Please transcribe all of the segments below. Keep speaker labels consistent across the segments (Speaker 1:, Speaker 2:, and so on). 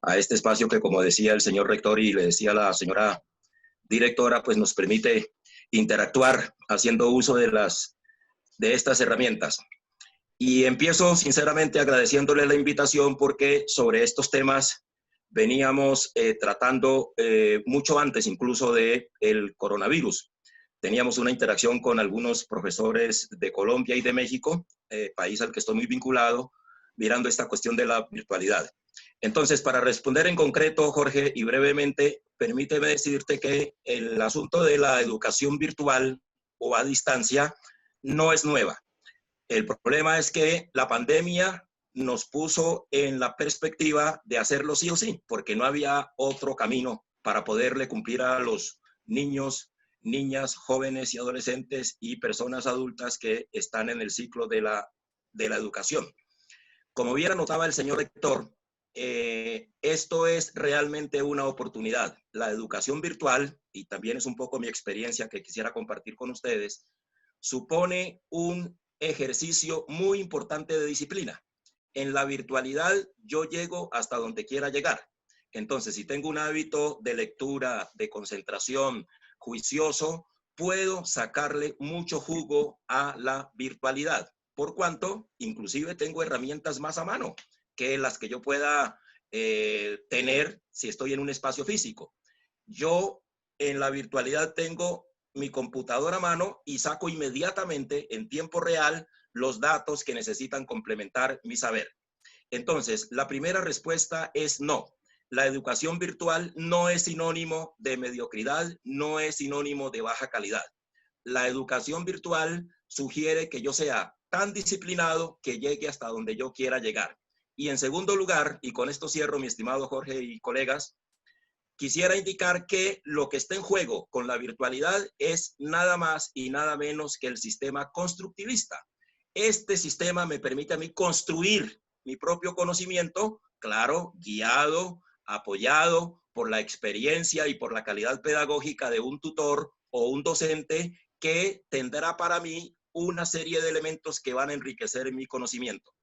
Speaker 1: a este espacio que, como decía el señor rector y le decía la señora directora, pues nos permite interactuar haciendo uso de estas herramientas. Y empiezo sinceramente agradeciéndole la invitación porque sobre estos temas veníamos tratando mucho antes incluso del coronavirus. Teníamos una interacción con algunos profesores de Colombia y de México, país al que estoy muy vinculado, mirando esta cuestión de la virtualidad. Entonces, para responder en concreto, Jorge, y brevemente, permíteme decirte que el asunto de la educación virtual o a distancia no es nueva. El problema es que la pandemia nos puso en la perspectiva de hacerlo sí o sí, porque no había otro camino para poderle cumplir a los niños, niñas, jóvenes y adolescentes y personas adultas que están en el ciclo de la educación. Como bien anotaba el señor rector, esto es realmente una oportunidad. La educación virtual, y también es un poco mi experiencia que quisiera compartir con ustedes, supone un ejercicio muy importante de disciplina. En la virtualidad yo llego hasta donde quiera llegar. Entonces, si tengo un hábito de lectura, de concentración, juicioso, puedo sacarle mucho jugo a la virtualidad. Por cuanto, inclusive tengo herramientas más a mano que las que yo pueda tener si estoy en un espacio físico. Yo en la virtualidad tengo mi computadora a mano y saco inmediatamente en tiempo real los datos que necesitan complementar mi saber. Entonces, la primera respuesta es no. La educación virtual no es sinónimo de mediocridad, no es sinónimo de baja calidad. La educación virtual sugiere que yo sea tan disciplinado que llegue hasta donde yo quiera llegar. Y en segundo lugar, y con esto cierro, mi estimado Jorge y colegas, quisiera indicar que lo que está en juego con la virtualidad es nada más y nada menos que el sistema constructivista. Este sistema me permite a mí construir mi propio conocimiento, claro, guiado, apoyado por la experiencia y por la calidad pedagógica de un tutor o un docente que tendrá para mí una serie de elementos que van a enriquecer mi conocimiento.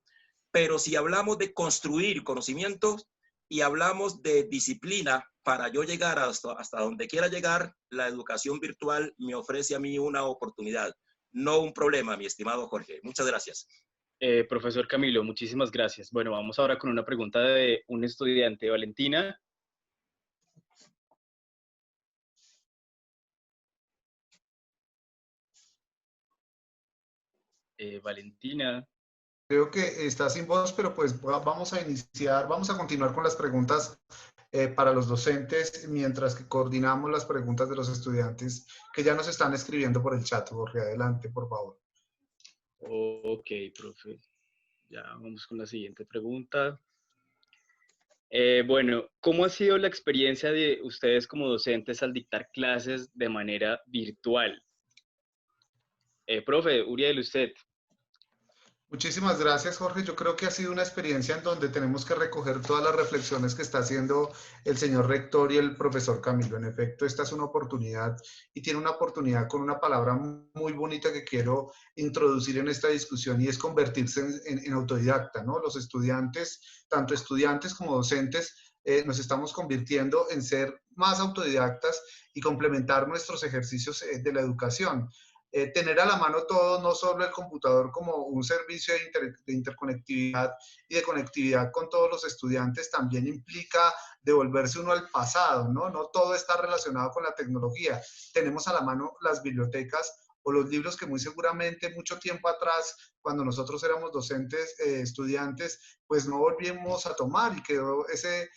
Speaker 1: Pero si hablamos de construir conocimientos y hablamos de disciplina para yo llegar hasta donde quiera llegar, la educación virtual me ofrece a mí una oportunidad, no un problema, mi estimado Jorge. Muchas gracias.
Speaker 2: Profesor Camilo, muchísimas gracias. Bueno, vamos ahora con una pregunta de un estudiante, Valentina. Valentina.
Speaker 3: Creo que está sin voz, pero pues vamos a iniciar, vamos a continuar con las preguntas para los docentes, mientras que coordinamos las preguntas de los estudiantes que ya nos están escribiendo por el chat. Jorge, adelante, por favor.
Speaker 2: Ok, profe. Ya vamos con la siguiente pregunta. Bueno, ¿cómo ha sido la experiencia de ustedes como docentes al dictar clases de manera virtual? Profe, Uriel, usted.
Speaker 3: Muchísimas gracias, Jorge. Yo creo que ha sido una experiencia en donde tenemos que recoger todas las reflexiones que está haciendo el señor rector y el profesor Camilo. En efecto, esta es una oportunidad y tiene una oportunidad con una palabra muy bonita que quiero introducir en esta discusión y es convertirse en autodidacta, ¿no? Los estudiantes, tanto estudiantes como docentes, nos estamos convirtiendo en ser más autodidactas y complementar nuestros ejercicios de la educación. Tener a la mano todo, no solo el computador como un servicio de interconectividad y de conectividad con todos los estudiantes, también implica devolverse uno al pasado, ¿no? No todo está relacionado con la tecnología. Tenemos a la mano las bibliotecas o los libros que muy seguramente mucho tiempo atrás, cuando nosotros éramos docentes, estudiantes, pues no volvimos a tomar y quedó ese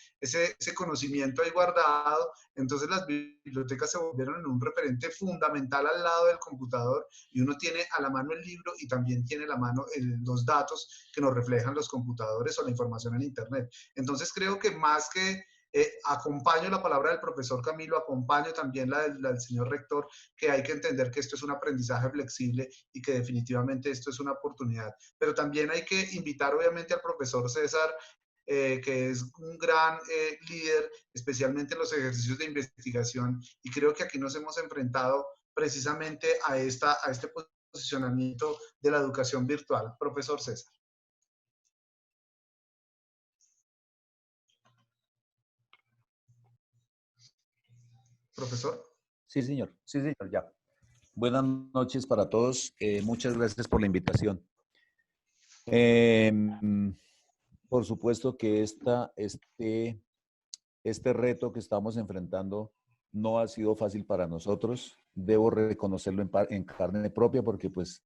Speaker 3: conocimiento ahí guardado. Entonces las bibliotecas se volvieron en un referente fundamental al lado del computador y uno tiene a la mano el libro y también tiene a la mano los datos que nos reflejan los computadores o la información en Internet. Entonces creo que más que acompaño la palabra del profesor Camilo, acompaño también la del señor rector, que hay que entender que esto es un aprendizaje flexible y que definitivamente esto es una oportunidad. Pero también hay que invitar obviamente al profesor César, que es un gran líder, especialmente en los ejercicios de investigación, y creo que aquí nos hemos enfrentado precisamente a este posicionamiento de la educación virtual. Profesor César. profesor.
Speaker 4: Sí, señor, ya. Buenas noches para todos. Muchas gracias por la invitación. Por supuesto que este reto que estamos enfrentando no ha sido fácil para nosotros. Debo reconocerlo en carne propia porque pues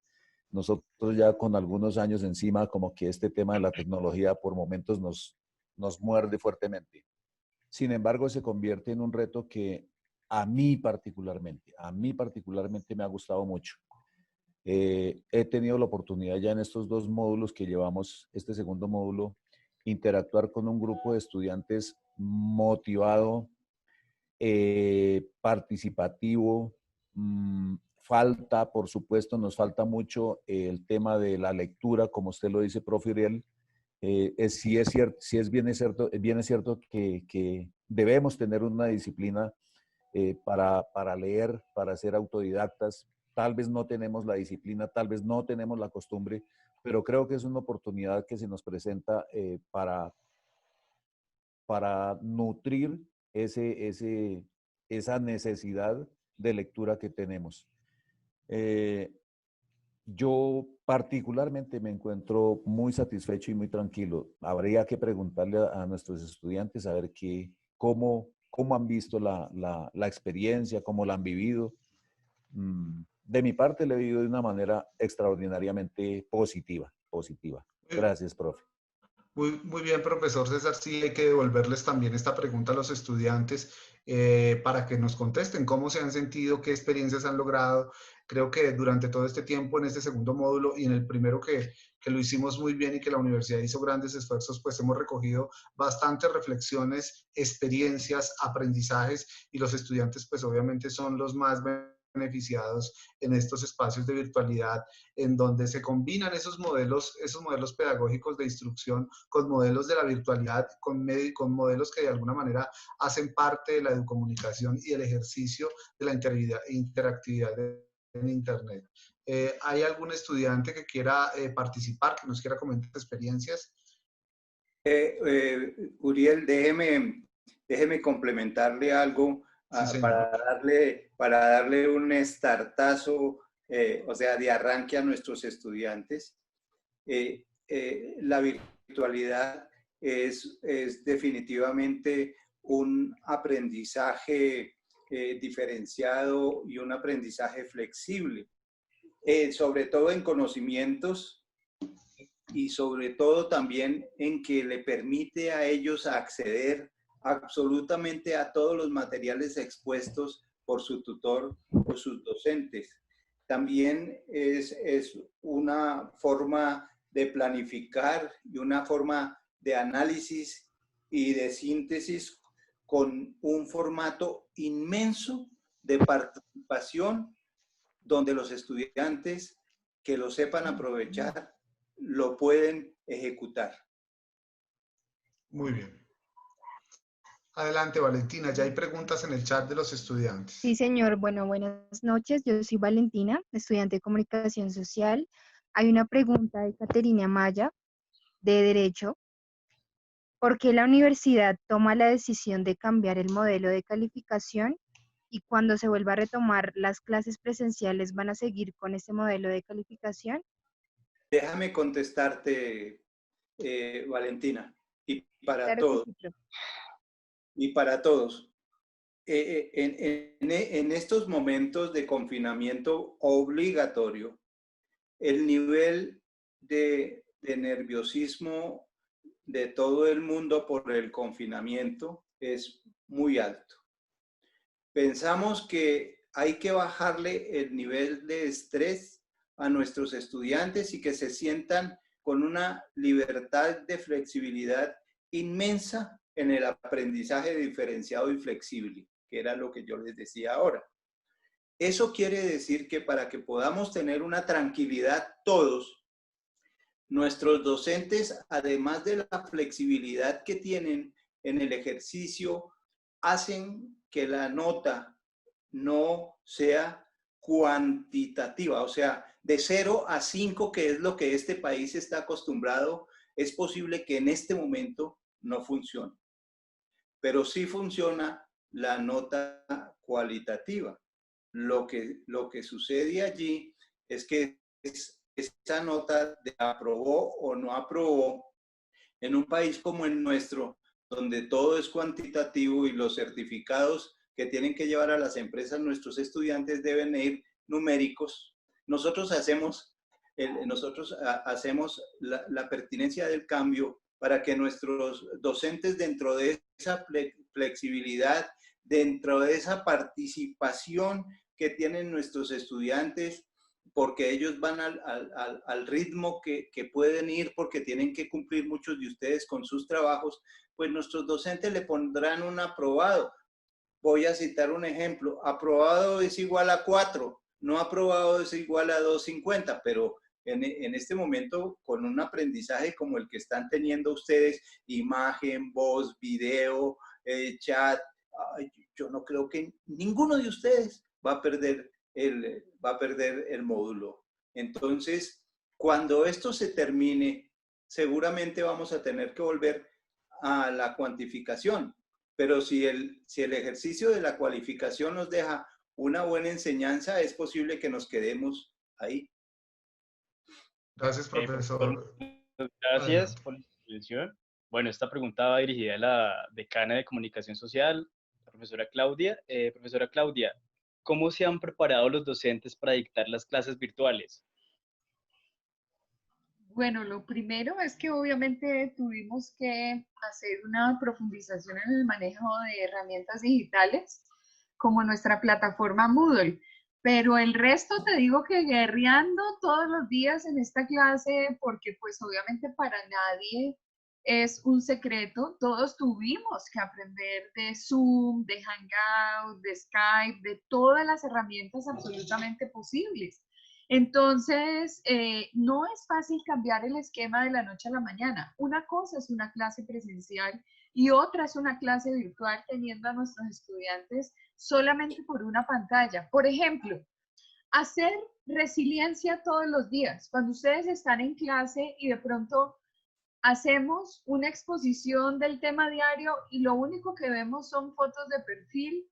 Speaker 4: nosotros ya con algunos años encima, como que este tema de la tecnología por momentos nos muerde fuertemente. Sin embargo, se convierte en un reto que a mí particularmente me ha gustado mucho. He tenido la oportunidad ya en estos dos módulos que llevamos, este segundo módulo, interactuar con un grupo de estudiantes motivado, participativo. Por supuesto, nos falta mucho el tema de la lectura, como usted lo dice, profe Uriel. Sí es cierto, bien es cierto que debemos tener una disciplina para leer, para ser autodidactas. Tal vez no tenemos la disciplina, tal vez no tenemos la costumbre, pero creo que es una oportunidad que se nos presenta para nutrir esa necesidad de lectura que tenemos. Yo particularmente me encuentro muy satisfecho y muy tranquilo. Habría que preguntarle a nuestros estudiantes a ver cómo han visto la experiencia, cómo la han vivido. De mi parte, la he vivido de una manera extraordinariamente positiva. Gracias, profe.
Speaker 3: Muy bien, profesor César. Sí, hay que devolverles también esta pregunta a los estudiantes para que nos contesten cómo se han sentido, qué experiencias han logrado. Creo que durante todo este tiempo, en este segundo módulo y en el primero que lo hicimos muy bien y que la universidad hizo grandes esfuerzos, pues hemos recogido bastantes reflexiones, experiencias, aprendizajes, y los estudiantes pues obviamente son los más beneficiados en estos espacios de virtualidad en donde se combinan esos modelos pedagógicos de instrucción con modelos de la virtualidad, con modelos que de alguna manera hacen parte de la educomunicación y el ejercicio de la interactividad en Internet. ¿Hay algún estudiante que quiera participar, que nos quiera comentar experiencias?
Speaker 5: Uriel, déjeme complementarle algo
Speaker 3: Sí,
Speaker 5: para darle un startazo, o sea, de arranque a nuestros estudiantes. La virtualidad es definitivamente un aprendizaje diferenciado y un aprendizaje flexible, sobre todo en conocimientos y sobre todo también en que le permite a ellos acceder absolutamente a todos los materiales expuestos por su tutor o sus docentes. También es una forma de planificar y una forma de análisis y de síntesis con un formato inmenso de participación donde los estudiantes que lo sepan aprovechar lo pueden ejecutar.
Speaker 3: Muy bien. Adelante, Valentina. Ya hay preguntas en el chat de los estudiantes.
Speaker 6: Sí, señor. Bueno, buenas noches. Yo soy Valentina, estudiante de Comunicación Social. Hay una pregunta de Caterina Maya, de Derecho. ¿Por qué la universidad toma la decisión de cambiar el modelo de calificación y cuando se vuelva a retomar las clases presenciales van a seguir con este modelo de calificación?
Speaker 5: Déjame contestarte, Valentina, y para
Speaker 6: Claro
Speaker 5: todos.
Speaker 6: que sí, profe.
Speaker 5: Y para todos. En estos momentos de confinamiento obligatorio, el nivel de nerviosismo de todo el mundo por el confinamiento es muy alto. Pensamos que hay que bajarle el nivel de estrés a nuestros estudiantes y que se sientan con una libertad de flexibilidad inmensa en el aprendizaje diferenciado y flexible, que era lo que yo les decía ahora. Eso quiere decir que para que podamos tener una tranquilidad todos, nuestros docentes, además de la flexibilidad que tienen en el ejercicio, hacen que la nota no sea cuantitativa, o sea, de 0 a 5, que es lo que este país está acostumbrado, es posible que en este momento no funcione. Pero sí funciona la nota cualitativa. Lo que sucede allí es que esa nota de aprobó o no aprobó, en un país como el nuestro, donde todo es cuantitativo y los certificados que tienen que llevar a las empresas nuestros estudiantes deben ir numéricos, nosotros hacemos la pertinencia del cambio para que nuestros docentes, dentro de esa flexibilidad, dentro de esa participación que tienen nuestros estudiantes, porque ellos van al ritmo que pueden ir, porque tienen que cumplir muchos de ustedes con sus trabajos, pues nuestros docentes le pondrán un aprobado. Voy a citar un ejemplo: aprobado es igual a 4, no aprobado es igual a 2.50, pero en este momento, con un aprendizaje como el que están teniendo ustedes, imagen, voz, video, chat, yo no creo que ninguno de ustedes va a perder el módulo. Entonces, cuando esto se termine, seguramente vamos a tener que volver a la cuantificación. Pero si el ejercicio de la cualificación nos deja una buena enseñanza, es posible que nos quedemos ahí.
Speaker 3: Gracias, profesor.
Speaker 2: Gracias por la intervención. Bueno, esta pregunta va dirigida a la decana de Comunicación Social, la profesora Claudia. Profesora Claudia, ¿cómo se han preparado los docentes para dictar las clases virtuales?
Speaker 7: Bueno, lo primero es que obviamente tuvimos que hacer una profundización en el manejo de herramientas digitales, como nuestra plataforma Moodle. Pero el resto te digo que guerreando todos los días en esta clase, porque pues obviamente para nadie es un secreto, todos tuvimos que aprender de Zoom, de Hangout, de Skype, de todas las herramientas absolutamente posibles. Entonces, no es fácil cambiar el esquema de la noche a la mañana. Una cosa es una clase presencial y otra es una clase virtual teniendo a nuestros estudiantes solamente por una pantalla. Por ejemplo, hacer resiliencia todos los días. Cuando ustedes están en clase y de pronto hacemos una exposición del tema diario y lo único que vemos son fotos de perfil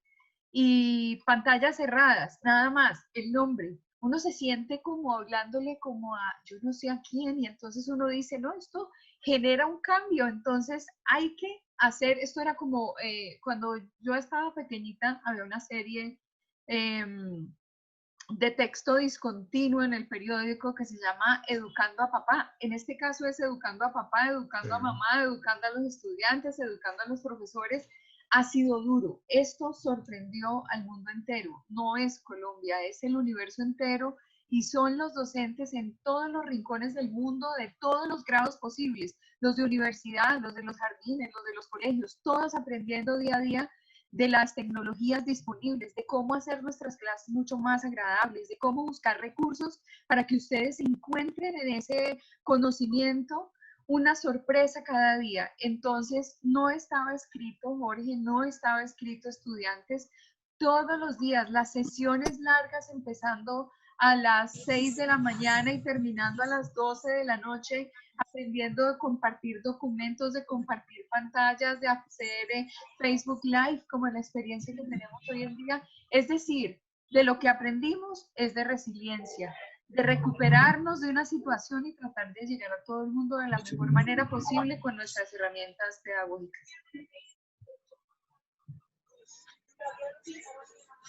Speaker 7: y pantallas cerradas, nada más, el nombre. Uno se siente como hablándole como a yo no sé a quién, y entonces uno dice, no, esto genera un cambio, entonces hay que hacer, esto era como cuando yo estaba pequeñita, había una serie de texto discontinuo en el periódico que se llama Educando a Papá. En este caso es educando a papá, educando a mamá, educando a los estudiantes, educando a los profesores. Ha sido duro. Esto sorprendió al mundo entero. No es Colombia, es el universo entero y son los docentes en todos los rincones del mundo de todos los grados posibles, los de universidad, los de los jardines, los de los colegios, todos aprendiendo día a día de las tecnologías disponibles, de cómo hacer nuestras clases mucho más agradables, de cómo buscar recursos para que ustedes encuentren en ese conocimiento una sorpresa cada día. Entonces, no estaba escrito, Jorge, no estaba escrito, estudiantes, todos los días, las sesiones largas empezando a las 6 de la mañana y terminando a las 12 de la noche, aprendiendo de compartir documentos, de compartir pantallas, de hacer Facebook Live, como la experiencia que tenemos hoy en día. Es decir, de lo que aprendimos es de resiliencia, de recuperarnos de una situación y tratar de llegar a todo el mundo de la mejor manera posible con nuestras herramientas pedagógicas.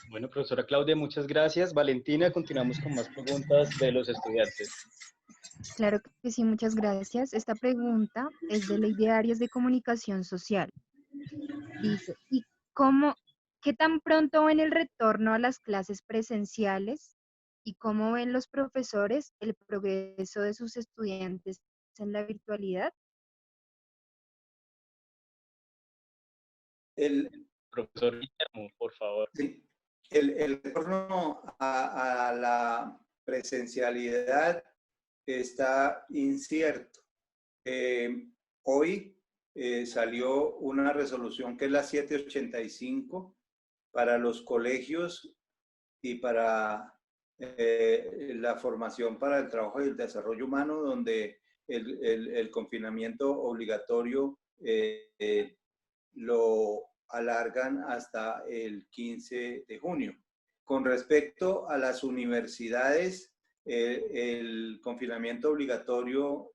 Speaker 2: Bueno, profesora Claudia, muchas gracias. Valentina, continuamos con más preguntas de los estudiantes.
Speaker 6: Claro que sí, muchas gracias. Esta pregunta es de Ley de Áreas de Comunicación Social. Dice, qué tan pronto ven el retorno a las clases presenciales y cómo ven los profesores el progreso de sus estudiantes en la virtualidad?
Speaker 5: El
Speaker 2: Profesor Guillermo, por favor.
Speaker 5: Sí. El retorno a la presencialidad está incierto. Hoy salió una resolución que es la 785 para los colegios y para la formación para el trabajo y el desarrollo humano, donde el confinamiento obligatorio lo alargan hasta el 15 de junio. Con respecto a las universidades, el confinamiento obligatorio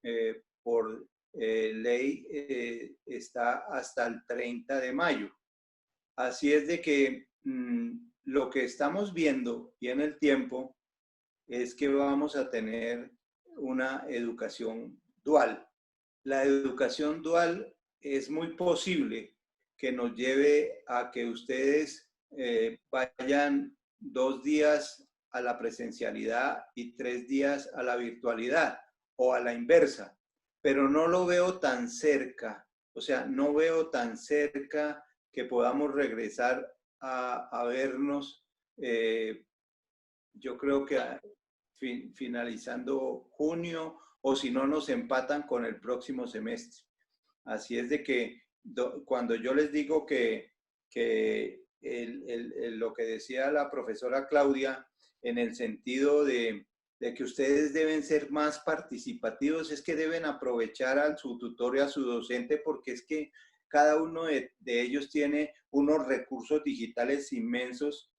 Speaker 5: por ley está hasta el 30 de mayo. Así es de que lo que estamos viendo y en el tiempo es que vamos a tener una educación dual. La educación dual es muy posible que nos lleve a que ustedes vayan 2 días a la presencialidad y 3 días a la virtualidad o a la inversa, pero no lo veo tan cerca, o sea, no veo tan cerca que podamos regresar a vernos, yo creo que finalizando junio, o si no nos empatan con el próximo semestre. Así es de que cuando yo les digo que lo que decía la profesora Claudia, en el sentido de que ustedes deben ser más participativos, es que deben aprovechar a su tutor y a su docente, porque es que cada uno de ellos tiene unos recursos digitales inmensos,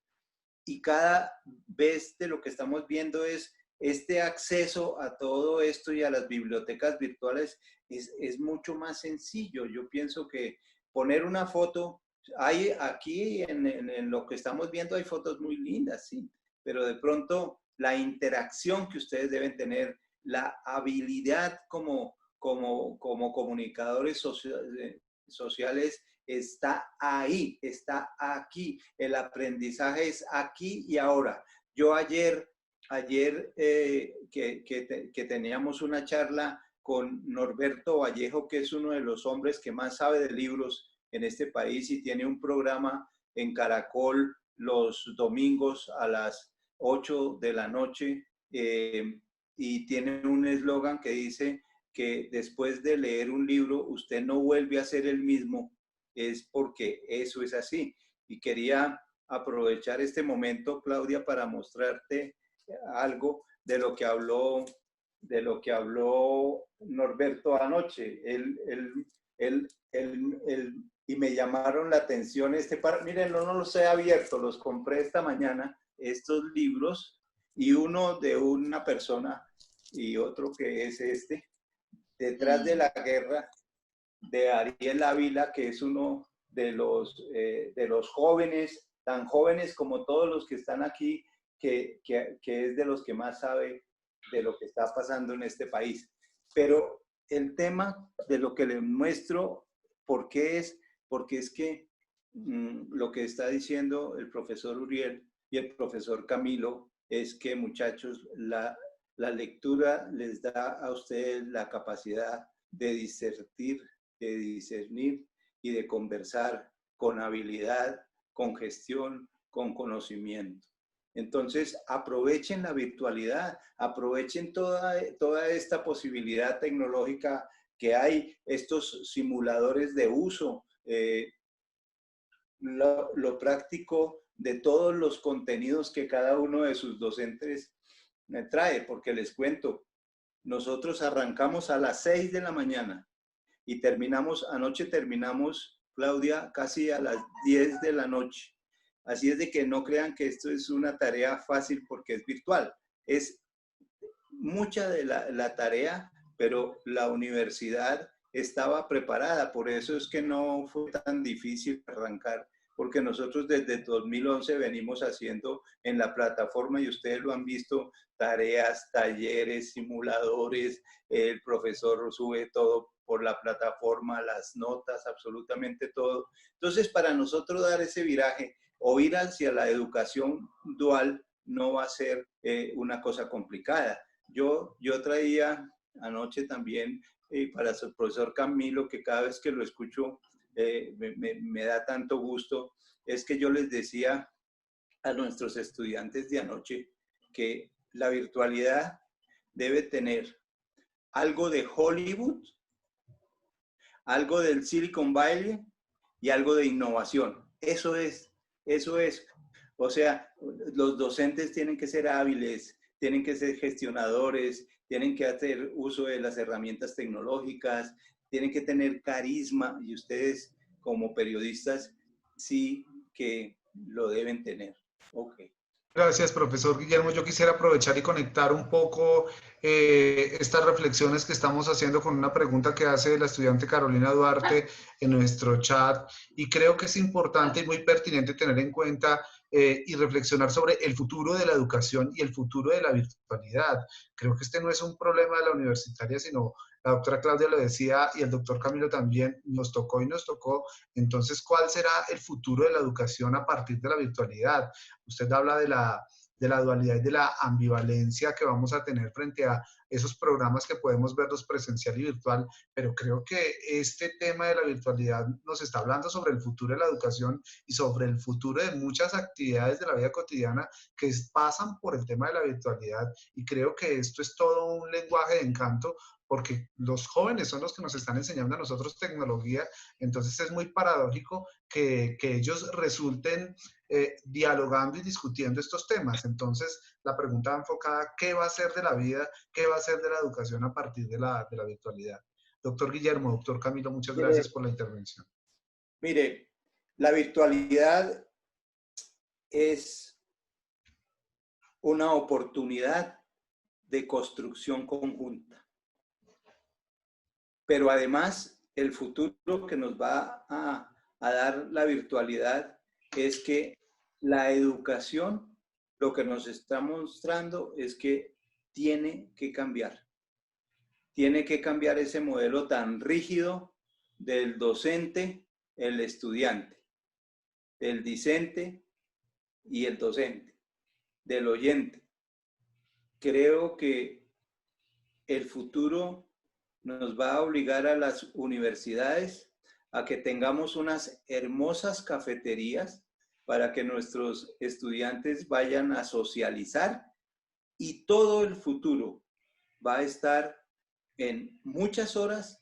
Speaker 5: y cada vez de lo que estamos viendo es este acceso a todo esto y a las bibliotecas virtuales es mucho más sencillo. Yo pienso que poner una foto, hay aquí en lo que estamos viendo hay fotos muy lindas, sí, pero de pronto la interacción que ustedes deben tener, la habilidad como comunicadores sociales está ahí, está aquí. El aprendizaje es aquí y ahora. Yo ayer que teníamos una charla con Norberto Vallejo, que es uno de los hombres que más sabe de libros en este país y tiene un programa en Caracol los domingos a las 8 de la noche y tiene un eslogan que dice que después de leer un libro usted no vuelve a ser el mismo, es porque eso es así. Y quería aprovechar este momento, Claudia, para mostrarte algo de lo que habló Norberto anoche. Y me llamaron la atención miren, no los he abierto, los compré esta mañana, estos libros, y uno de una persona y otro que es Detrás de la guerra, de Ariel Ávila, que es uno de los jóvenes, tan jóvenes como todos los que están aquí, que es de los que más sabe de lo que está pasando en este país. Pero el tema de lo que les muestro, porque es que lo que está diciendo el profesor Uriel y el profesor Camilo es que, muchachos, la lectura les da a ustedes la capacidad de discernir y de conversar con habilidad, con gestión, con conocimiento. Entonces, aprovechen la virtualidad, aprovechen toda esta posibilidad tecnológica que hay, estos simuladores de uso, lo práctico de todos los contenidos que cada uno de sus docentes me trae, porque les cuento, nosotros arrancamos a las 6 de la mañana y anoche terminamos, Claudia, casi a las 10 de la noche. Así es de que no crean que esto es una tarea fácil porque es virtual. Es mucha de la tarea, pero la universidad estaba preparada. Por eso es que no fue tan difícil arrancar, porque nosotros desde 2011 venimos haciendo en la plataforma, y ustedes lo han visto, tareas, talleres, simuladores, el profesor sube todo por la plataforma, las notas, absolutamente todo. Entonces, para nosotros dar ese viraje o ir hacia la educación dual no va a ser una cosa complicada. Yo traía anoche también para el profesor Camilo, que cada vez que lo escucho me da tanto gusto, es que yo les decía a nuestros estudiantes de anoche que la virtualidad debe tener algo de Hollywood, algo del Silicon Valley y algo de innovación. Eso es. O sea, los docentes tienen que ser hábiles, tienen que ser gestionadores, tienen que hacer uso de las herramientas tecnológicas, tienen que tener carisma, y ustedes como periodistas sí que lo deben tener. Ok.
Speaker 3: Gracias, profesor Guillermo. Yo quisiera aprovechar y conectar un poco estas reflexiones que estamos haciendo con una pregunta que hace la estudiante Carolina Duarte en nuestro chat. Y creo que es importante y muy pertinente tener en cuenta y reflexionar sobre el futuro de la educación y el futuro de la virtualidad. Creo que este no es un problema de la universitaria, sino la doctora Claudia lo decía y el doctor Camilo también nos tocó y nos tocó. Entonces, ¿cuál será el futuro de la educación a partir de la virtualidad? Usted habla de la dualidad y de la ambivalencia que vamos a tener frente a esos programas que podemos verlos presencial y virtual, pero creo que este tema de la virtualidad nos está hablando sobre el futuro de la educación y sobre el futuro de muchas actividades de la vida cotidiana que pasan por el tema de la virtualidad, y creo que esto es todo un lenguaje de encanto porque los jóvenes son los que nos están enseñando a nosotros tecnología. Entonces es muy paradójico que ellos resulten dialogando y discutiendo estos temas. Entonces, la pregunta va enfocada: ¿qué va a ser de la vida, qué va a ser de la educación a partir de la virtualidad? Doctor Guillermo, doctor Camilo, muchas gracias por la intervención.
Speaker 5: Mire, la virtualidad es una oportunidad de construcción conjunta. Pero además, el futuro que nos va a dar la virtualidad es que la educación, lo que nos está mostrando es que tiene que cambiar. Tiene que cambiar ese modelo tan rígido del docente, el estudiante, del discente y el docente, del oyente. Creo que el futuro nos va a obligar a las universidades a que tengamos unas hermosas cafeterías para que nuestros estudiantes vayan a socializar, y todo el futuro va a estar en muchas horas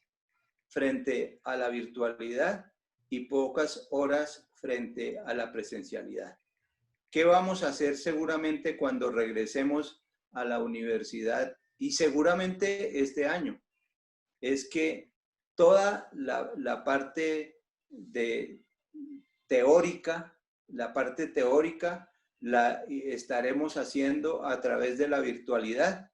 Speaker 5: frente a la virtualidad y pocas horas frente a la presencialidad. ¿Qué vamos a hacer seguramente cuando regresemos a la universidad? Y seguramente este año es que toda la parte teórica la estaremos haciendo a través de la virtualidad,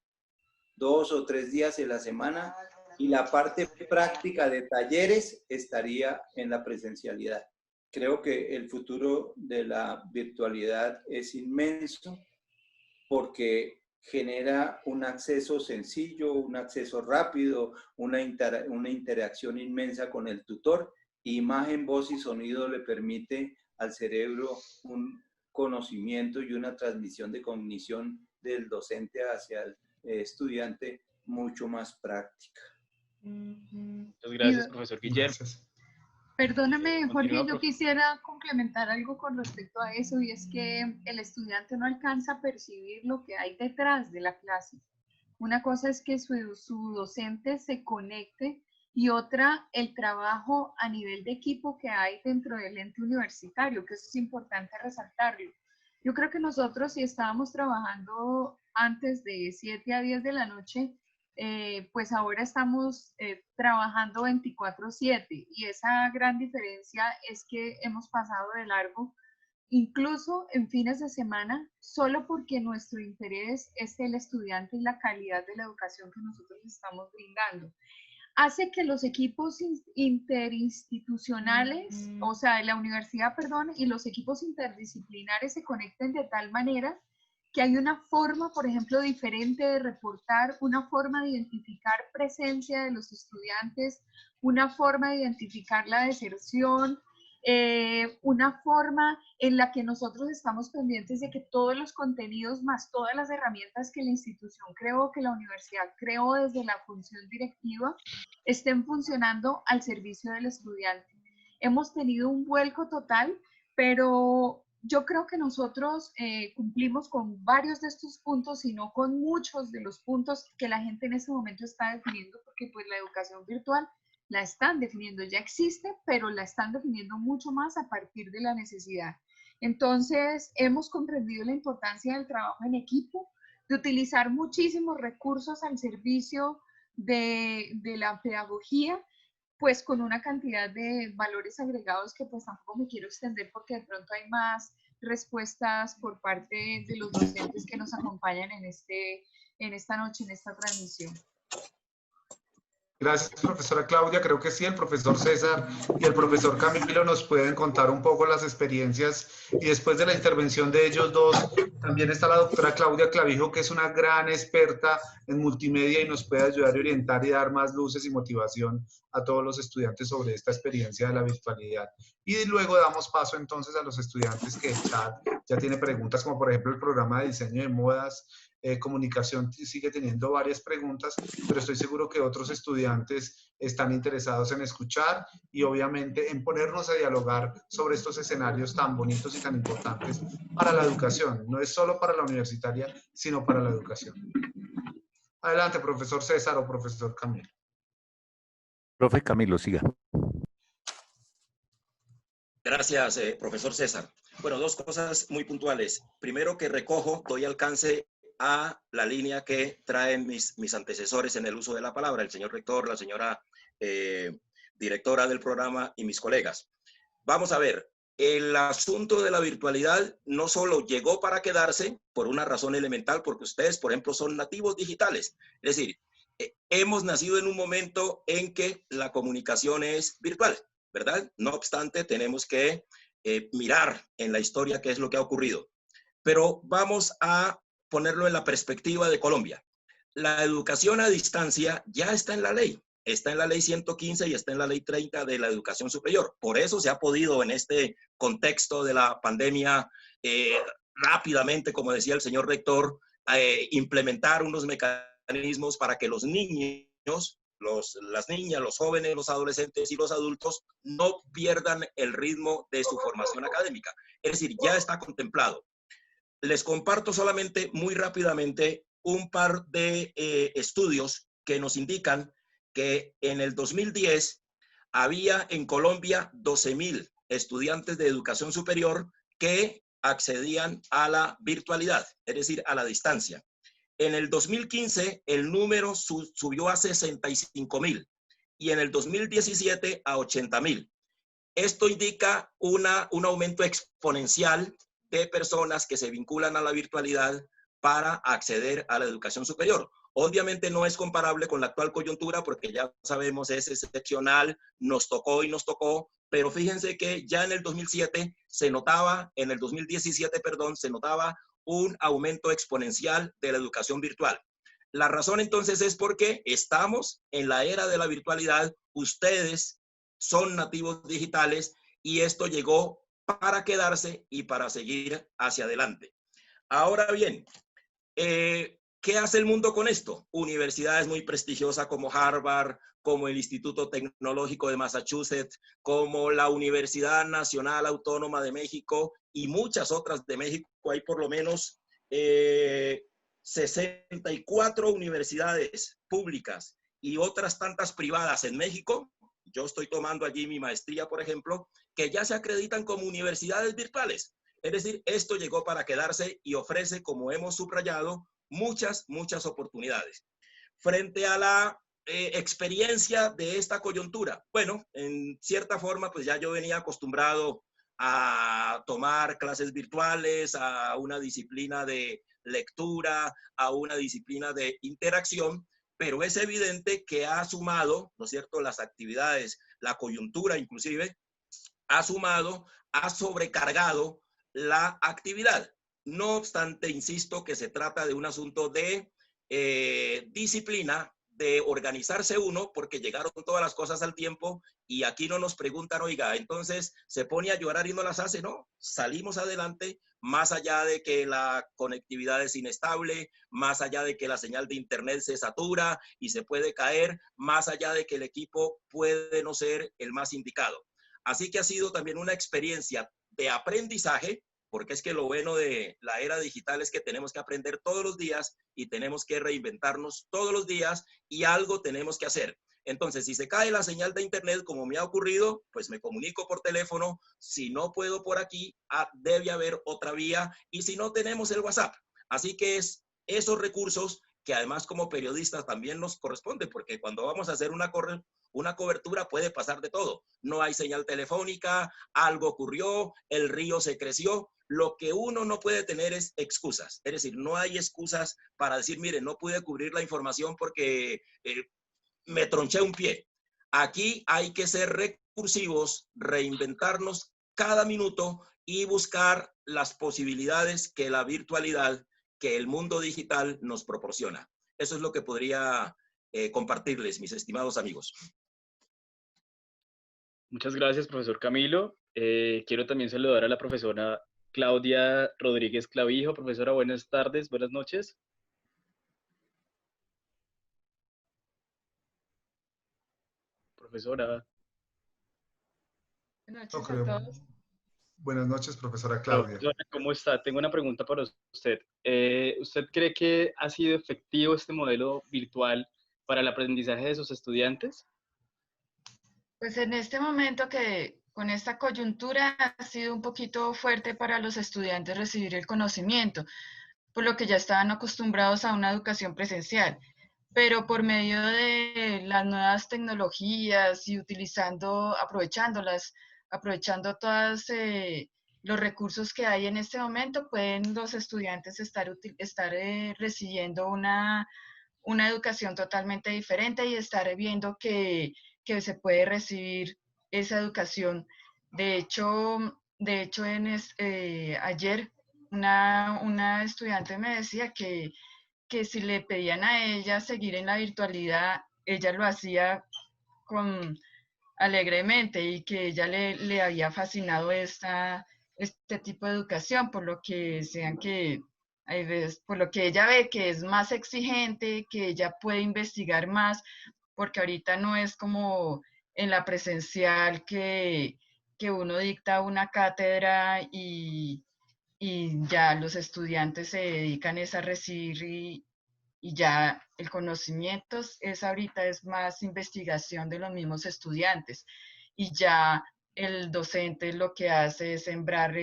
Speaker 5: 2 o 3 días en la semana, y la parte práctica de talleres estaría en la presencialidad. Creo que el futuro de la virtualidad es inmenso porque genera un acceso sencillo, un acceso rápido, una interacción inmensa con el tutor. Imagen, voz y sonido le permite al cerebro un conocimiento y una transmisión de cognición del docente hacia el estudiante mucho más práctica.
Speaker 2: Muchas gracias, profesor Guillermo.
Speaker 3: Gracias.
Speaker 7: Perdóname, Jorge,
Speaker 2: Continúa,
Speaker 7: yo
Speaker 2: profe.
Speaker 7: quisiera complementar algo con respecto a eso, y es que el estudiante no alcanza a percibir lo que hay detrás de la clase. Una cosa es que su docente se conecte, y otra, el trabajo a nivel de equipo que hay dentro del ente universitario, que eso es importante resaltarlo. Yo creo que nosotros, si estábamos trabajando antes de 7 a 10 de la noche, pues ahora estamos trabajando 24/7, y esa gran diferencia es que hemos pasado de largo, incluso en fines de semana, solo porque nuestro interés es el estudiante y la calidad de la educación que nosotros estamos brindando. Hace que los equipos interinstitucionales, o sea, de la universidad, perdón, y los equipos interdisciplinares se conecten de tal manera que hay una forma, por ejemplo, diferente de reportar, una forma de identificar presencia de los estudiantes, una forma de identificar la deserción, una forma en la que nosotros estamos pendientes de que todos los contenidos más todas las herramientas que la institución creó, que la universidad creó desde la función directiva, estén funcionando al servicio del estudiante. Hemos tenido un vuelco total, pero yo creo que nosotros cumplimos con varios de estos puntos y no con muchos de los puntos que la gente en este momento está definiendo, porque pues la educación virtual la están definiendo, ya existe, pero la están definiendo mucho más a partir de la necesidad. Entonces, hemos comprendido la importancia del trabajo en equipo, de utilizar muchísimos recursos al servicio de la pedagogía, pues con una cantidad de valores agregados que pues tampoco me quiero extender porque de pronto hay más respuestas por parte de los docentes que nos acompañan en esta noche, en esta transmisión.
Speaker 3: Gracias, profesora Claudia. Creo que sí, el profesor César y el profesor Camilo nos pueden contar un poco las experiencias. Y después de la intervención de ellos dos, también está la doctora Claudia Clavijo, que es una gran experta en multimedia y nos puede ayudar a orientar y dar más luces y motivación a todos los estudiantes sobre esta experiencia de la virtualidad. Y luego damos paso entonces a los estudiantes que el chat ya tiene preguntas, como por ejemplo el programa de diseño de modas. Comunicación sigue teniendo varias preguntas, pero estoy seguro que otros estudiantes están interesados en escuchar y obviamente en ponernos a dialogar sobre estos escenarios tan bonitos y tan importantes para la educación. No es solo para la universitaria, sino para la educación. Adelante, profesor César o profesor Camilo.
Speaker 4: Profe Camilo, siga.
Speaker 1: Gracias, profesor César. Bueno, dos cosas muy puntuales. Primero, que recojo, doy alcance a la línea que traen mis antecesores en el uso de la palabra, el señor rector, la señora directora del programa y mis colegas. Vamos a ver, el asunto de la virtualidad no solo llegó para quedarse por una razón elemental, porque ustedes, por ejemplo, son nativos digitales. Es decir, hemos nacido en un momento en que la comunicación es virtual, ¿verdad? No obstante, tenemos que mirar en la historia qué es lo que ha ocurrido. Pero vamos a ponerlo en la perspectiva de Colombia. La educación a distancia ya está en la ley. Está en la ley 115 y está en la ley 30 de la educación superior. Por eso se ha podido en este contexto de la pandemia rápidamente, como decía el señor rector, implementar unos mecanismos para que los niños, las niñas, los jóvenes, los adolescentes y los adultos no pierdan el ritmo de su formación académica. Es decir, ya está contemplado. Les comparto solamente muy rápidamente un par de estudios que nos indican que en el 2010 había en Colombia 12.000 estudiantes de educación superior que accedían a la virtualidad, es decir, a la distancia. En el 2015 el número subió a 65.000 y en el 2017 a 80.000. Esto indica un aumento exponencial de personas que se vinculan a la virtualidad para acceder a la educación superior. Obviamente no es comparable con la actual coyuntura porque ya sabemos es excepcional, nos tocó, pero fíjense que ya en el 2007 se notaba, en el 2017, perdón, se notaba un aumento exponencial de la educación virtual. La razón entonces es porque estamos en la era de la virtualidad, ustedes son nativos digitales y esto llegó para quedarse y para seguir hacia adelante. Ahora bien, ¿qué hace el mundo con esto? Universidades muy prestigiosas como Harvard, como el Instituto Tecnológico de Massachusetts, como la Universidad Nacional Autónoma de México y muchas otras de México. Hay por lo menos 64 universidades públicas y otras tantas privadas en México. Yo estoy tomando allí mi maestría, por ejemplo, que ya se acreditan como universidades virtuales. Es decir, esto llegó para quedarse y ofrece, como hemos subrayado, muchas oportunidades. Frente a la experiencia de esta coyuntura, bueno, en cierta forma, pues ya yo venía acostumbrado a tomar clases virtuales, a una disciplina de lectura, a una disciplina de interacción, pero es evidente que ha sumado, ¿no es cierto?, las actividades, la coyuntura inclusive, ha sobrecargado la actividad. No obstante, insisto que se trata de un asunto de disciplina, de organizarse uno, porque llegaron todas las cosas al tiempo y aquí no nos preguntan, oiga, entonces se pone a llorar y no las hace, no, salimos adelante, más allá de que la conectividad es inestable, más allá de que la señal de internet se satura y se puede caer, más allá de que el equipo puede no ser el más indicado. Así que ha sido también una experiencia de aprendizaje, porque es que lo bueno de la era digital es que tenemos que aprender todos los días y tenemos que reinventarnos todos los días y algo tenemos que hacer. Entonces, si se cae la señal de internet, como me ha ocurrido, pues me comunico por teléfono. Si no puedo por aquí, debe haber otra vía. Y si no, tenemos el WhatsApp. Así que es esos recursos que además como periodistas también nos corresponde, porque cuando vamos a hacer una cobertura puede pasar de todo. No hay señal telefónica, algo ocurrió, el río se creció. Lo que uno no puede tener es excusas. Es decir, no hay excusas para decir, mire, no pude cubrir la información porque me tronché un pie. Aquí hay que ser recursivos, reinventarnos cada minuto y buscar las posibilidades que la virtualidad, que el mundo digital nos proporciona. Eso es lo que podría compartirles, mis estimados amigos.
Speaker 2: Muchas gracias, profesor Camilo. Quiero también saludar a la profesora Claudia Rodríguez Clavijo. Profesora, buenas tardes, buenas noches. Profesora.
Speaker 7: Buenas
Speaker 3: No
Speaker 7: noches
Speaker 3: creo.
Speaker 7: a todos.
Speaker 3: Buenas noches, profesora Claudia.
Speaker 2: Profesora, ¿cómo está? Tengo una pregunta para usted. ¿Usted cree que ha sido efectivo este modelo virtual para el aprendizaje de sus estudiantes?
Speaker 7: Pues en este momento que con esta coyuntura ha sido un poquito fuerte para los estudiantes recibir el conocimiento, por lo que ya estaban acostumbrados a una educación presencial. Pero por medio de las nuevas tecnologías y aprovechando todos los recursos que hay en este momento, pueden los estudiantes estar recibiendo una educación totalmente diferente y estar viendo que se puede recibir esa educación. De hecho ayer una estudiante me decía que si le pedían a ella seguir en la virtualidad, ella lo hacía alegremente y que ella le había fascinado este tipo de educación, por lo que decían que hay veces, por lo que ella ve que es más exigente, que ella puede investigar más, porque ahorita no es como en la presencial que uno dicta una cátedra y ya los estudiantes se dedican a recibir y ya el conocimiento ahorita es más investigación de los mismos estudiantes y ya el docente lo que hace es sembrar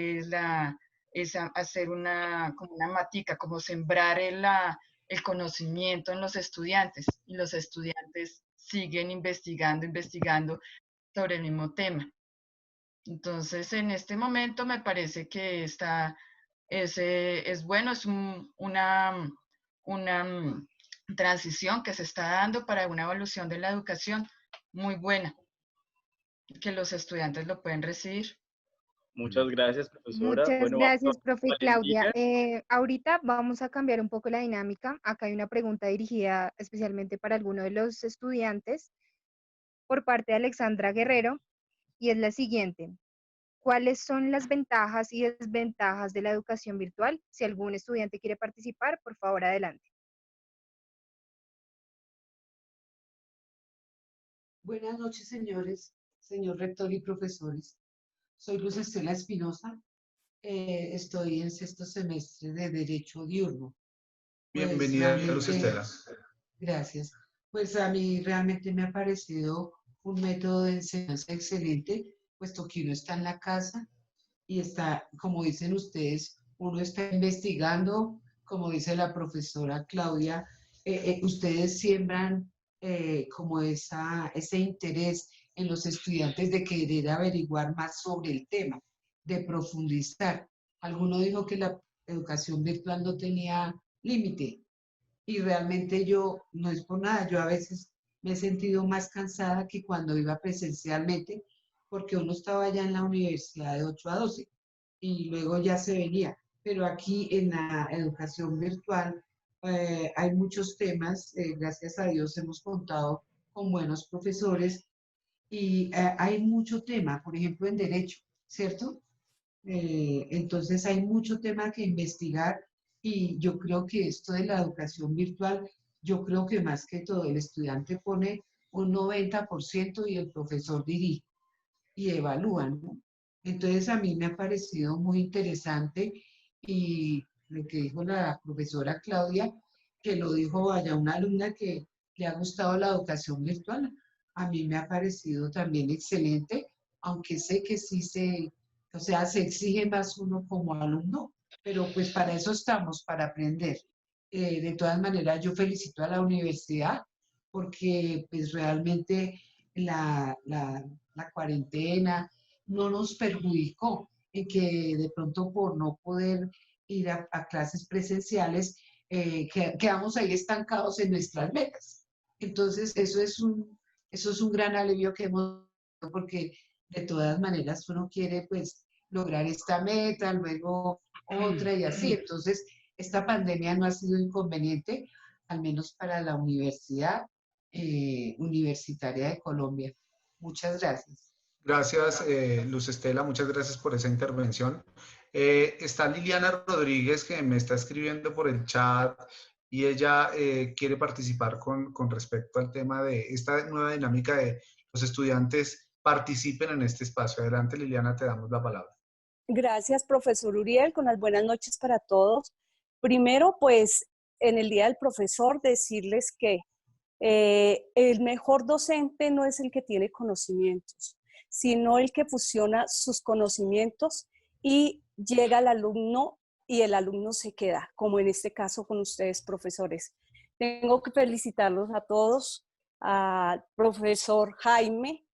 Speaker 7: hacer como una matica, como sembrar el conocimiento en los estudiantes y los estudiantes siguen investigando sobre el mismo tema. Entonces, en este momento me parece que es bueno, es una transición que se está dando para una evolución de la educación muy buena, que los estudiantes lo pueden recibir.
Speaker 2: Muchas gracias, profesora.
Speaker 6: Muchas
Speaker 2: Bueno,
Speaker 6: gracias, profe Claudia.
Speaker 2: Valentina.
Speaker 6: Ahorita vamos a cambiar un poco la dinámica. Acá hay una pregunta dirigida especialmente para alguno de los estudiantes por parte de Alexandra Guerrero y es la siguiente. ¿Cuáles son las ventajas y desventajas de la educación virtual? Si algún estudiante quiere participar, por favor, adelante.
Speaker 8: Buenas noches, señores, señor rector y profesores. Soy Luz Estela Espinosa. Estoy en sexto semestre de Derecho Diurno.
Speaker 3: Bienvenida, Luz Estela.
Speaker 8: Gracias. Pues a mí realmente me ha parecido un método de enseñanza excelente, puesto que uno está en la casa y está, como dicen ustedes, uno está investigando, como dice la profesora Claudia, ustedes siembran como ese interés en los estudiantes de querer averiguar más sobre el tema, de profundizar. Alguno dijo que la educación virtual no tenía límite y realmente yo, no es por nada, yo a veces me he sentido más cansada que cuando iba presencialmente, porque uno estaba ya en la universidad de 8 a 12 y luego ya se venía. Pero aquí en la educación virtual hay muchos temas, gracias a Dios hemos contado con buenos profesores y hay mucho tema, por ejemplo en derecho, ¿cierto? Entonces hay mucho tema que investigar y yo creo que esto de la educación virtual, yo creo que más que todo el estudiante pone un 90% y el profesor dirige y evalúa, ¿no? Entonces a mí me ha parecido muy interesante y lo que dijo la profesora Claudia, que lo dijo allá una alumna que le ha gustado la educación virtual, a mí me ha parecido también excelente, aunque sé que sí o sea, se exige más uno como alumno, pero pues para eso estamos, para aprender. De todas maneras, yo felicito a la universidad porque pues realmente la cuarentena no nos perjudicó en que de pronto por no poder ir a clases presenciales, quedamos ahí estancados en nuestras metas. Entonces, eso es un gran alivio que hemos, porque de todas maneras uno quiere pues lograr esta meta, luego otra y así. Entonces, esta pandemia no ha sido inconveniente, al menos para la Universidad Universitaria de Colombia. Muchas gracias.
Speaker 3: Gracias, Luz Estela, muchas gracias por esa intervención. Está Liliana Rodríguez que me está escribiendo por el chat y ella quiere participar con respecto al tema de esta nueva dinámica de los estudiantes participen en este espacio. Adelante, Liliana, te damos la palabra.
Speaker 9: Gracias, profesor Uriel, con las buenas noches para todos. Primero, pues, en el Día del Profesor, decirles que el mejor docente no es el que tiene conocimientos, sino el que fusiona sus conocimientos y llega al alumno y el alumno se queda, como en este caso con ustedes, profesores. Tengo que felicitarlos a todos, al profesor Jaime,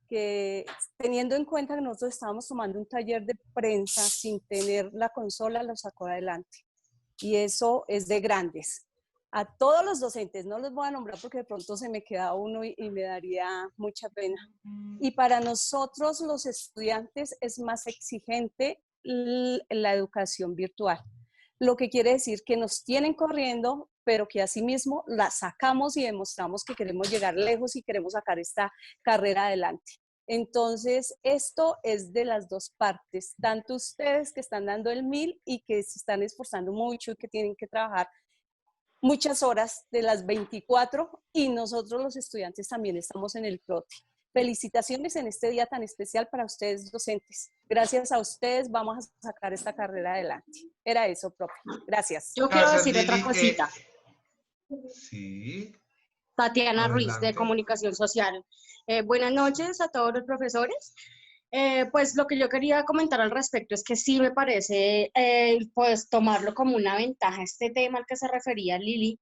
Speaker 9: que teniendo en cuenta que nosotros estábamos tomando un taller de prensa sin tener la consola, lo sacó adelante. Y eso es de grandes. A todos los docentes, no los voy a nombrar porque de pronto se me queda uno y me daría mucha pena. Y para nosotros los estudiantes es más exigente la educación virtual. Lo que quiere decir que nos tienen corriendo, pero que asimismo la sacamos y demostramos que queremos llegar lejos y queremos sacar esta carrera adelante. Entonces, esto es de las dos partes, tanto ustedes que están dando el 1000 y que se están esforzando mucho y que tienen que trabajar muchas horas de las 24 y nosotros los estudiantes también estamos en el trote. Felicitaciones en este día tan especial para ustedes docentes. Gracias a ustedes vamos a sacar esta carrera adelante. Era eso, profe. Gracias.
Speaker 10: Yo quiero
Speaker 3: Gracias,
Speaker 10: decir
Speaker 3: Lili.
Speaker 10: otra cosita.
Speaker 3: Sí.
Speaker 10: Tatiana Ruiz, de
Speaker 3: Adelante.
Speaker 10: Comunicación Social. Buenas noches a todos los profesores. Pues lo que yo quería comentar al respecto es que sí me parece pues tomarlo como una ventaja este tema al que se refería Lili,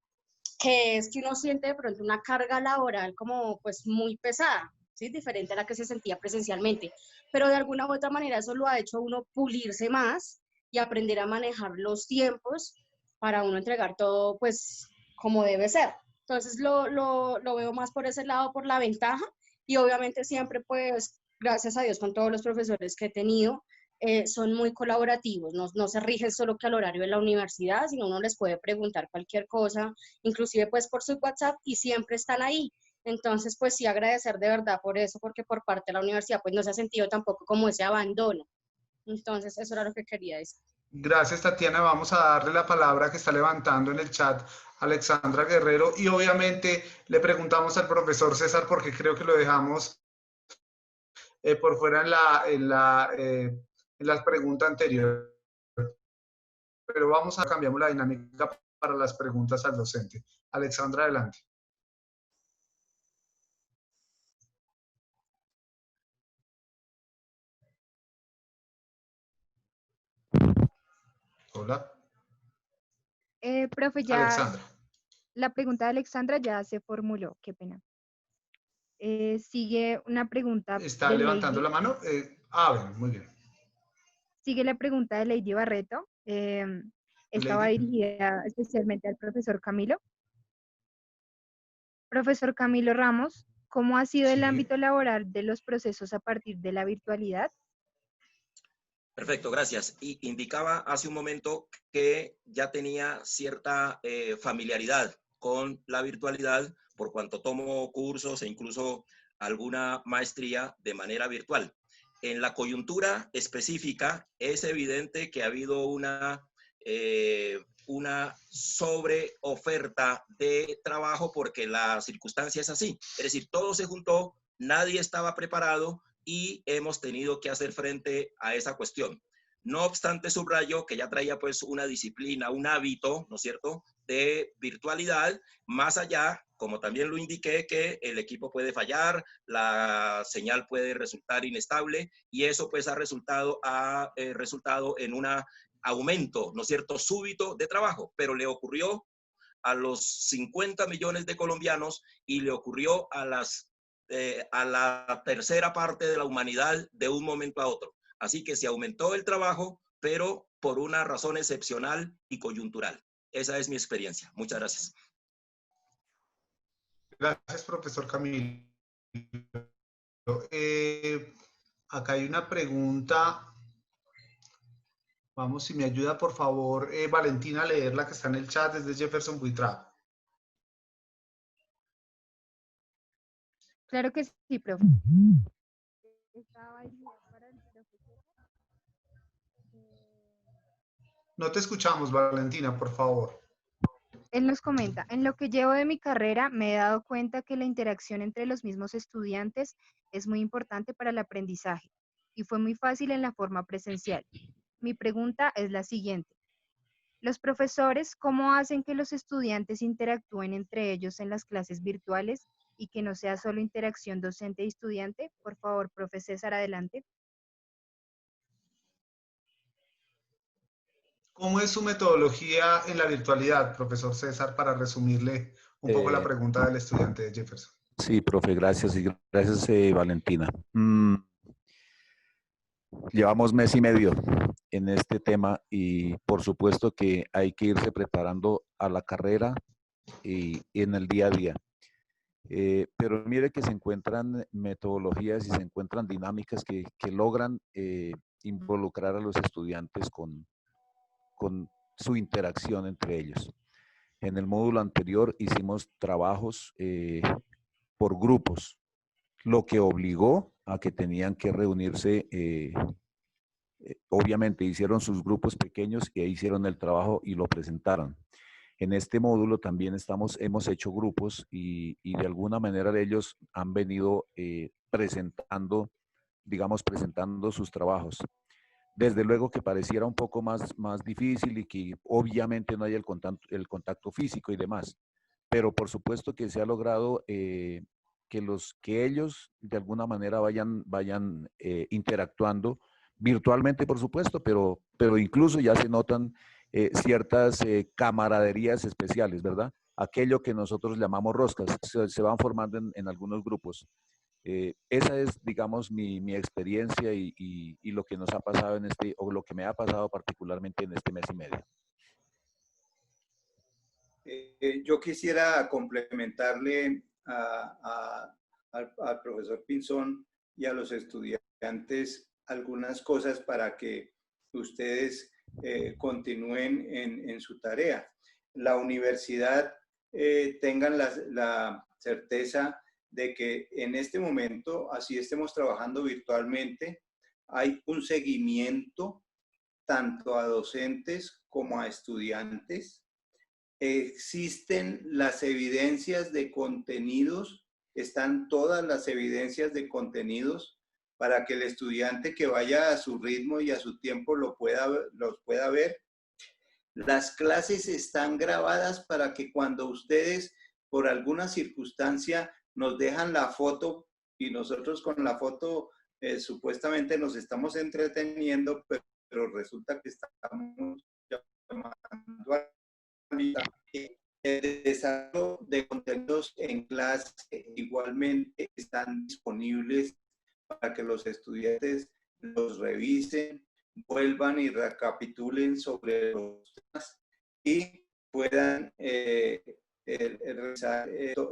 Speaker 10: que es que uno siente de pronto una carga laboral como pues muy pesada, ¿sí? Diferente a la que se sentía presencialmente, pero de alguna u otra manera eso lo ha hecho a uno pulirse más y aprender a manejar los tiempos para uno entregar todo pues como debe ser. Entonces lo veo más por ese lado, por la ventaja, y obviamente siempre pues gracias a Dios con todos los profesores que he tenido, son muy colaborativos, no se rigen solo que al horario de la universidad, sino uno les puede preguntar cualquier cosa, inclusive pues por su WhatsApp, y siempre están ahí. Entonces pues sí agradecer de verdad por eso, porque por parte de la universidad pues no se ha sentido tampoco como ese abandono. Entonces eso era lo que quería decir.
Speaker 3: Gracias, Tatiana. Vamos a darle la palabra que está levantando en el chat Alexandra Guerrero y obviamente le preguntamos al profesor César porque creo que lo dejamos por fuera en la pregunta anterior. Pero cambiamos la dinámica para las preguntas al docente. Alexandra, adelante. Hola.
Speaker 6: Profe, ya
Speaker 3: Alexandra.
Speaker 6: la pregunta de Alexandra ya se formuló, qué pena. Sigue una pregunta
Speaker 3: ¿Está
Speaker 6: de
Speaker 3: levantando
Speaker 6: Lady.
Speaker 3: la mano? Bueno, muy bien.
Speaker 6: Sigue la pregunta de Lady Barreto. Estaba
Speaker 3: Lady.
Speaker 6: dirigida especialmente al profesor Camilo. Profesor Camilo Ramos, ¿cómo ha sido el
Speaker 3: Sí.
Speaker 6: ámbito laboral de los procesos a partir de la virtualidad?
Speaker 1: Perfecto, gracias. Y indicaba hace un momento que ya tenía cierta familiaridad con la virtualidad por cuanto tomo cursos e incluso alguna maestría de manera virtual. En la coyuntura específica es evidente que ha habido una sobreoferta de trabajo porque la circunstancia es así. Es decir, todo se juntó, nadie estaba preparado y hemos tenido que hacer frente a esa cuestión. No obstante, subrayo que ya traía pues una disciplina, un hábito, ¿no es cierto?, de virtualidad, más allá, como también lo indiqué, que el equipo puede fallar, la señal puede resultar inestable y eso pues ha resultado en un aumento, ¿no es cierto?, súbito de trabajo, pero le ocurrió a los 50 millones de colombianos y le ocurrió a las a la tercera parte de la humanidad de un momento a otro. Así que se aumentó el trabajo, pero por una razón excepcional y coyuntural. Esa es mi experiencia. Muchas gracias.
Speaker 3: Gracias, profesor Camilo. Acá hay una pregunta. Vamos, si me ayuda, por favor, Valentina, a leer la que está en el chat desde Jefferson Buitrago.
Speaker 6: Claro que sí, profe. Estaba dirigida para el profesor.
Speaker 3: No te escuchamos, Valentina, por favor.
Speaker 6: Él nos comenta, en lo que llevo de mi carrera me he dado cuenta que la interacción entre los mismos estudiantes es muy importante para el aprendizaje y fue muy fácil en la forma presencial. Mi pregunta es la siguiente. ¿Los profesores cómo hacen que los estudiantes interactúen entre ellos en las clases virtuales y que no sea solo interacción docente y estudiante? Por favor, profe César, adelante.
Speaker 3: ¿Cómo es su metodología en la virtualidad, profesor César, para resumirle un poco la pregunta del estudiante de Jefferson?
Speaker 4: Sí, profe, gracias y gracias, Valentina. Llevamos mes y medio en este tema y por supuesto que hay que irse preparando a la carrera y en el día a día. Pero mire que se encuentran metodologías y se encuentran dinámicas que logran involucrar a los estudiantes con su interacción entre ellos. En el módulo anterior hicimos trabajos por grupos, lo que obligó a que tenían que reunirse, obviamente hicieron sus grupos pequeños y ahí hicieron el trabajo y lo presentaron. En este módulo también hemos hecho grupos y de alguna manera ellos han venido presentando, digamos, presentando sus trabajos. Desde luego que pareciera un poco más difícil y que obviamente no hay el contacto físico y demás, pero por supuesto que se ha logrado que ellos de alguna manera vayan interactuando virtualmente, por supuesto, pero incluso ya se notan ciertas camaraderías especiales, ¿verdad? Aquello que nosotros llamamos roscas, se van formando en algunos grupos. Esa es, digamos, mi experiencia y lo que nos ha pasado o lo que me ha pasado particularmente en este mes y medio.
Speaker 5: Yo quisiera complementarle al profesor Pinzón y a los estudiantes algunas cosas para que ustedes continúen en su tarea. La universidad tengan la certeza de que en este momento, así estemos trabajando virtualmente, hay un seguimiento tanto a docentes como a estudiantes. Existen las evidencias de contenidos, están todas las evidencias de contenidos para que el estudiante que vaya a su ritmo y a su tiempo los pueda ver. Las clases están grabadas para que cuando ustedes por alguna circunstancia nos dejan la foto y nosotros con la foto supuestamente nos estamos entreteniendo, pero resulta que estamos llamando a el desarrollo de contenidos en clase igualmente están disponibles para que los estudiantes los revisen, vuelvan y recapitulen sobre los temas y puedan revisar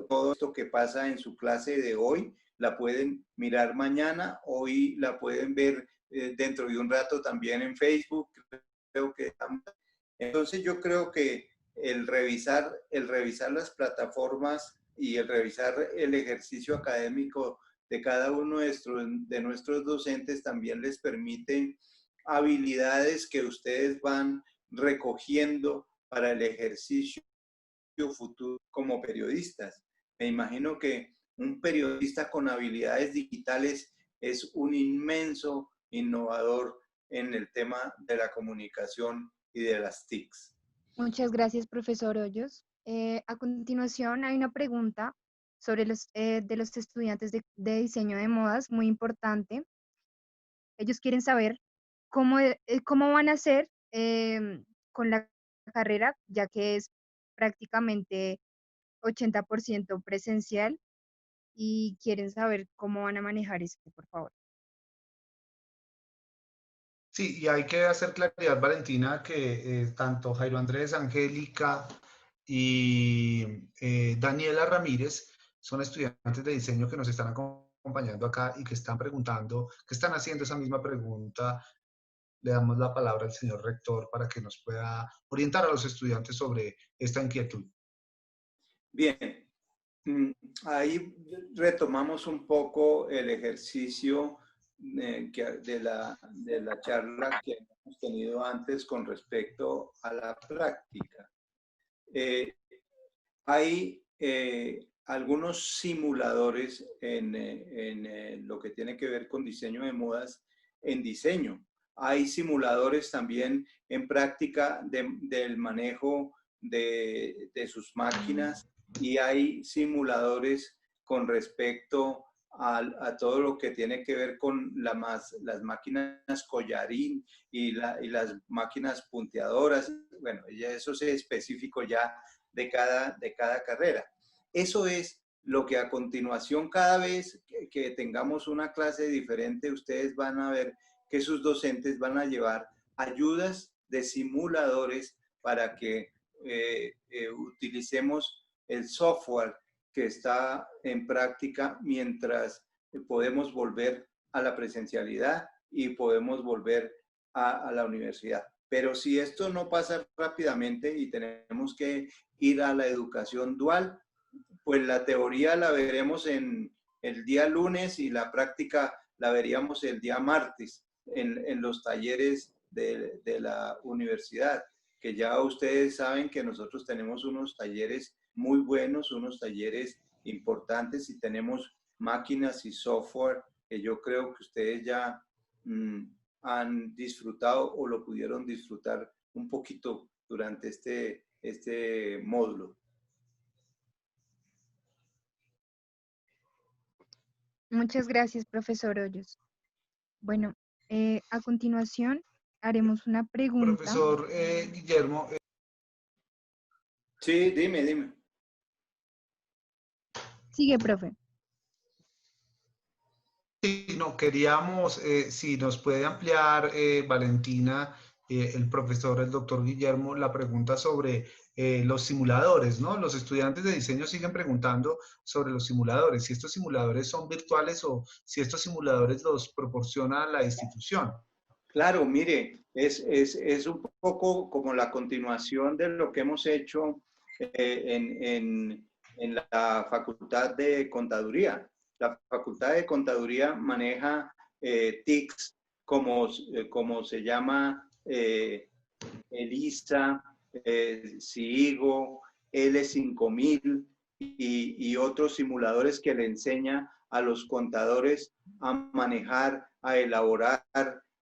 Speaker 5: todo esto que pasa en su clase de hoy. La pueden mirar mañana, hoy la pueden ver dentro de un rato también en Facebook. Entonces yo creo que el revisar las plataformas y el revisar el ejercicio académico de cada uno de nuestros docentes también les permite habilidades que ustedes van recogiendo para el ejercicio futuro como periodistas. Me imagino que un periodista con habilidades digitales es un inmenso innovador en el tema de la comunicación y de las TICs.
Speaker 6: Muchas gracias, profesor Hoyos. A continuación, hay una pregunta sobre de los estudiantes de diseño de modas, muy importante. Ellos quieren saber cómo van a hacer con la carrera, ya que es prácticamente 80% presencial. y quieren saber cómo van a manejar esto, por favor.
Speaker 3: Sí, y hay que hacer claridad, Valentina, que tanto Jairo Andrés, Angélica y Daniela Ramírez son estudiantes de diseño que nos están acompañando acá y que están preguntando, que están haciendo esa misma pregunta. Le damos la palabra al señor rector para que nos pueda orientar a los estudiantes sobre esta inquietud.
Speaker 5: Bien, ahí retomamos un poco el ejercicio de la charla que hemos tenido antes con respecto a la práctica. Hay algunos simuladores en lo que tiene que ver con diseño de modas en diseño. Hay simuladores también en práctica del manejo de sus máquinas y hay simuladores con respecto a todo lo que tiene que ver con las máquinas collarín y las máquinas punteadoras. Bueno, ya eso es específico ya de cada carrera. Eso es lo que a continuación, cada vez que tengamos una clase diferente, ustedes van a ver que sus docentes van a llevar ayudas de simuladores para que utilicemos el software que está en práctica mientras podemos volver a la presencialidad y podemos volver a la universidad. Pero si esto no pasa rápidamente y tenemos que ir a la educación dual, pues la teoría la veremos en el día lunes y la práctica la veríamos el día martes en los talleres de la universidad, que ya ustedes saben que nosotros tenemos unos talleres muy buenos, unos talleres importantes y tenemos máquinas y software que yo creo que ustedes ya han disfrutado o lo pudieron disfrutar un poquito durante este módulo.
Speaker 6: Muchas gracias, profesor Hoyos. Bueno, a continuación haremos una pregunta.
Speaker 3: Profesor Guillermo.
Speaker 5: Sí, dime.
Speaker 6: Sigue, profe.
Speaker 3: Sí, no, queríamos, si nos puede ampliar, Valentina, el profesor, el doctor Guillermo, la pregunta sobre los simuladores, ¿no? Los estudiantes de diseño siguen preguntando sobre los simuladores, si estos simuladores son virtuales o si estos simuladores los proporciona la institución.
Speaker 5: Claro, mire, es un poco como la continuación de lo que hemos hecho en la Facultad de Contaduría. La Facultad de Contaduría maneja TICs como se llama ELISA, CIGO, L5000 y otros simuladores que le enseña a los contadores a manejar, a elaborar,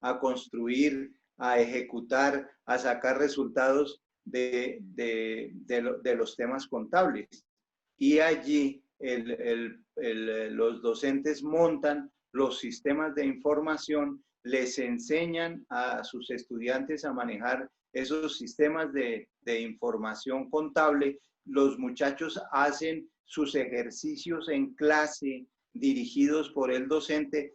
Speaker 5: a construir, a ejecutar, a sacar resultados de los temas contables. Y allí los docentes montan los sistemas de información, les enseñan a sus estudiantes a manejar esos sistemas de información contable. Los muchachos hacen sus ejercicios en clase dirigidos por el docente,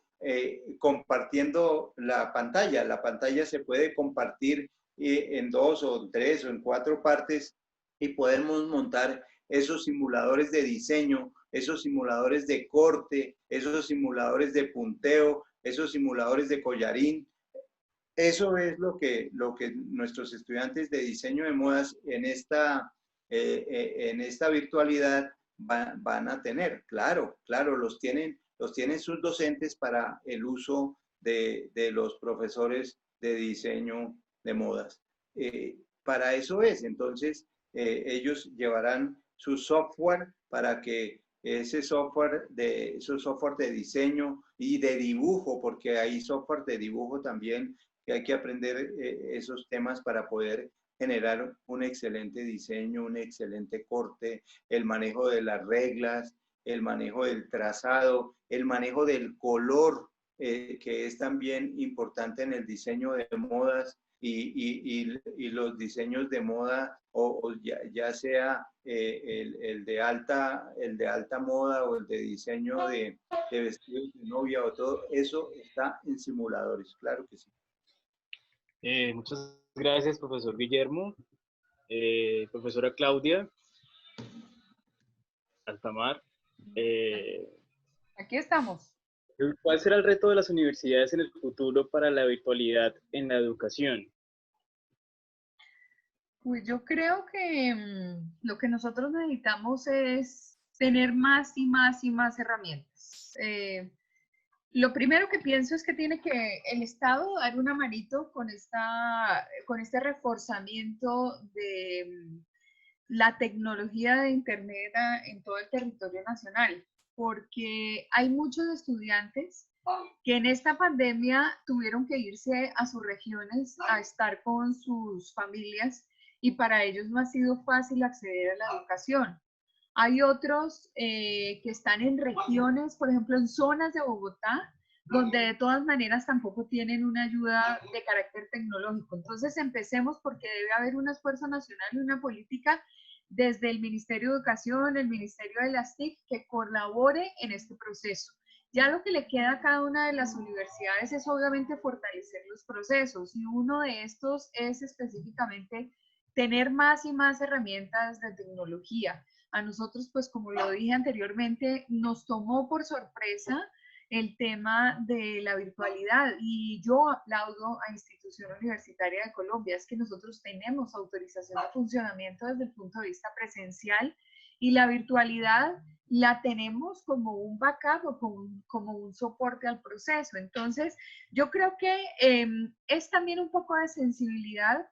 Speaker 5: compartiendo la pantalla. La pantalla se puede compartir en 2 o 3 o en 4 partes y podemos montar esos simuladores de diseño, esos simuladores de corte, esos simuladores de punteo, esos simuladores de collarín. Eso es lo que nuestros estudiantes de diseño de modas en esta virtualidad van a tener. Claro, los tienen sus docentes para el uso de los profesores de diseño de modas. Para eso es, entonces, ellos llevarán su software para que esos software de diseño y de dibujo, porque hay software de dibujo también, que hay que aprender esos temas para poder generar un excelente diseño, un excelente corte, el manejo de las reglas, el manejo del trazado, el manejo del color, que es también importante en el diseño de modas y los diseños de moda, o ya sea el de alta moda o el de diseño de vestidos de novia o todo, eso está en simuladores, claro que sí.
Speaker 2: Muchas gracias, profesor Guillermo. Profesora Claudia Altamar.
Speaker 7: Aquí estamos.
Speaker 2: ¿Cuál será el reto de las universidades en el futuro para la virtualidad en la educación?
Speaker 7: Pues yo creo que lo que nosotros necesitamos es tener más y más y más herramientas. Lo primero que pienso es que tiene que el Estado dar una manito con este reforzamiento de la tecnología de Internet en todo el territorio nacional, porque hay muchos estudiantes que en esta pandemia tuvieron que irse a sus regiones a estar con sus familias y para ellos no ha sido fácil acceder a la educación. Hay otros que están en regiones, por ejemplo, en zonas de Bogotá, donde de todas maneras tampoco tienen una ayuda de carácter tecnológico. Entonces, empecemos porque debe haber un esfuerzo nacional y una política desde el Ministerio de Educación, el Ministerio de las TIC, que colabore en este proceso. Ya lo que le queda a cada una de las universidades es obviamente fortalecer los procesos y uno de estos es específicamente tener más y más herramientas de tecnología. A nosotros, pues como lo dije anteriormente, nos tomó por sorpresa el tema de la virtualidad y yo aplaudo a Institución Universitaria de Colombia, es que nosotros tenemos autorización de funcionamiento desde el punto de vista presencial y la virtualidad la tenemos como un backup o como un soporte al proceso. Entonces, yo creo que es también un poco de sensibilidad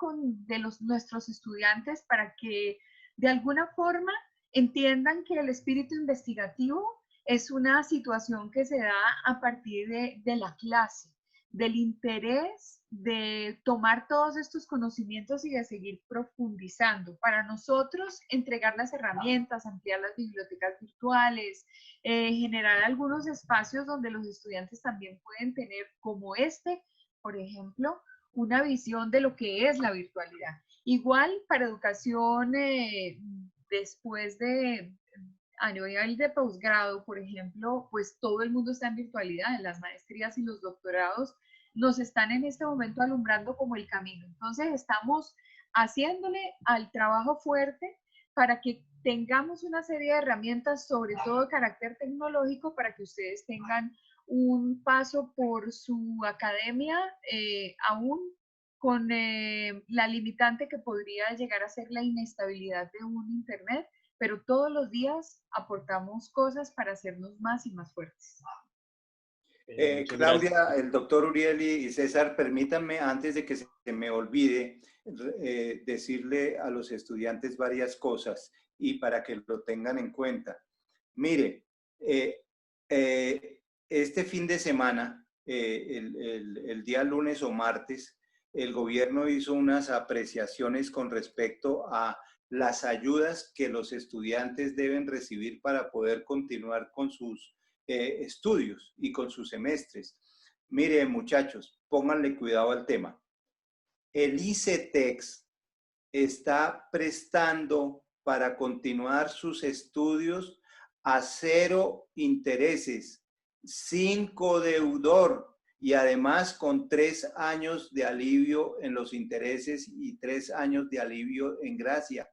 Speaker 7: de nuestros estudiantes para que de alguna forma entiendan que el espíritu investigativo es una situación que se da a partir de la clase, del interés de tomar todos estos conocimientos y de seguir profundizando. Para nosotros, entregar las herramientas, ampliar las bibliotecas virtuales, generar algunos espacios donde los estudiantes también pueden tener, como por ejemplo, una visión de lo que es la virtualidad. Igual para educación después a nivel de posgrado, por ejemplo, pues todo el mundo está en virtualidad, en las maestrías y los doctorados nos están en este momento alumbrando como el camino. Entonces estamos haciéndole al trabajo fuerte para que tengamos una serie de herramientas, sobre todo de carácter tecnológico, para que ustedes tengan un paso por su academia aún con la limitante que podría llegar a ser la inestabilidad de un Internet, pero todos los días aportamos cosas para hacernos más y más fuertes.
Speaker 5: Claudia, el doctor Uriel y César, permítanme, antes de que se me olvide, decirle a los estudiantes varias cosas y para que lo tengan en cuenta. Mire, este fin de semana, el día lunes o martes, el gobierno hizo unas apreciaciones con respecto a las ayudas que los estudiantes deben recibir para poder continuar con sus estudios y con sus semestres. Miren, muchachos, pónganle cuidado al tema. El ICETEX está prestando para continuar sus estudios a 0 intereses, sin codeudor y además con 3 años de alivio en los intereses y 3 años de alivio en gracia.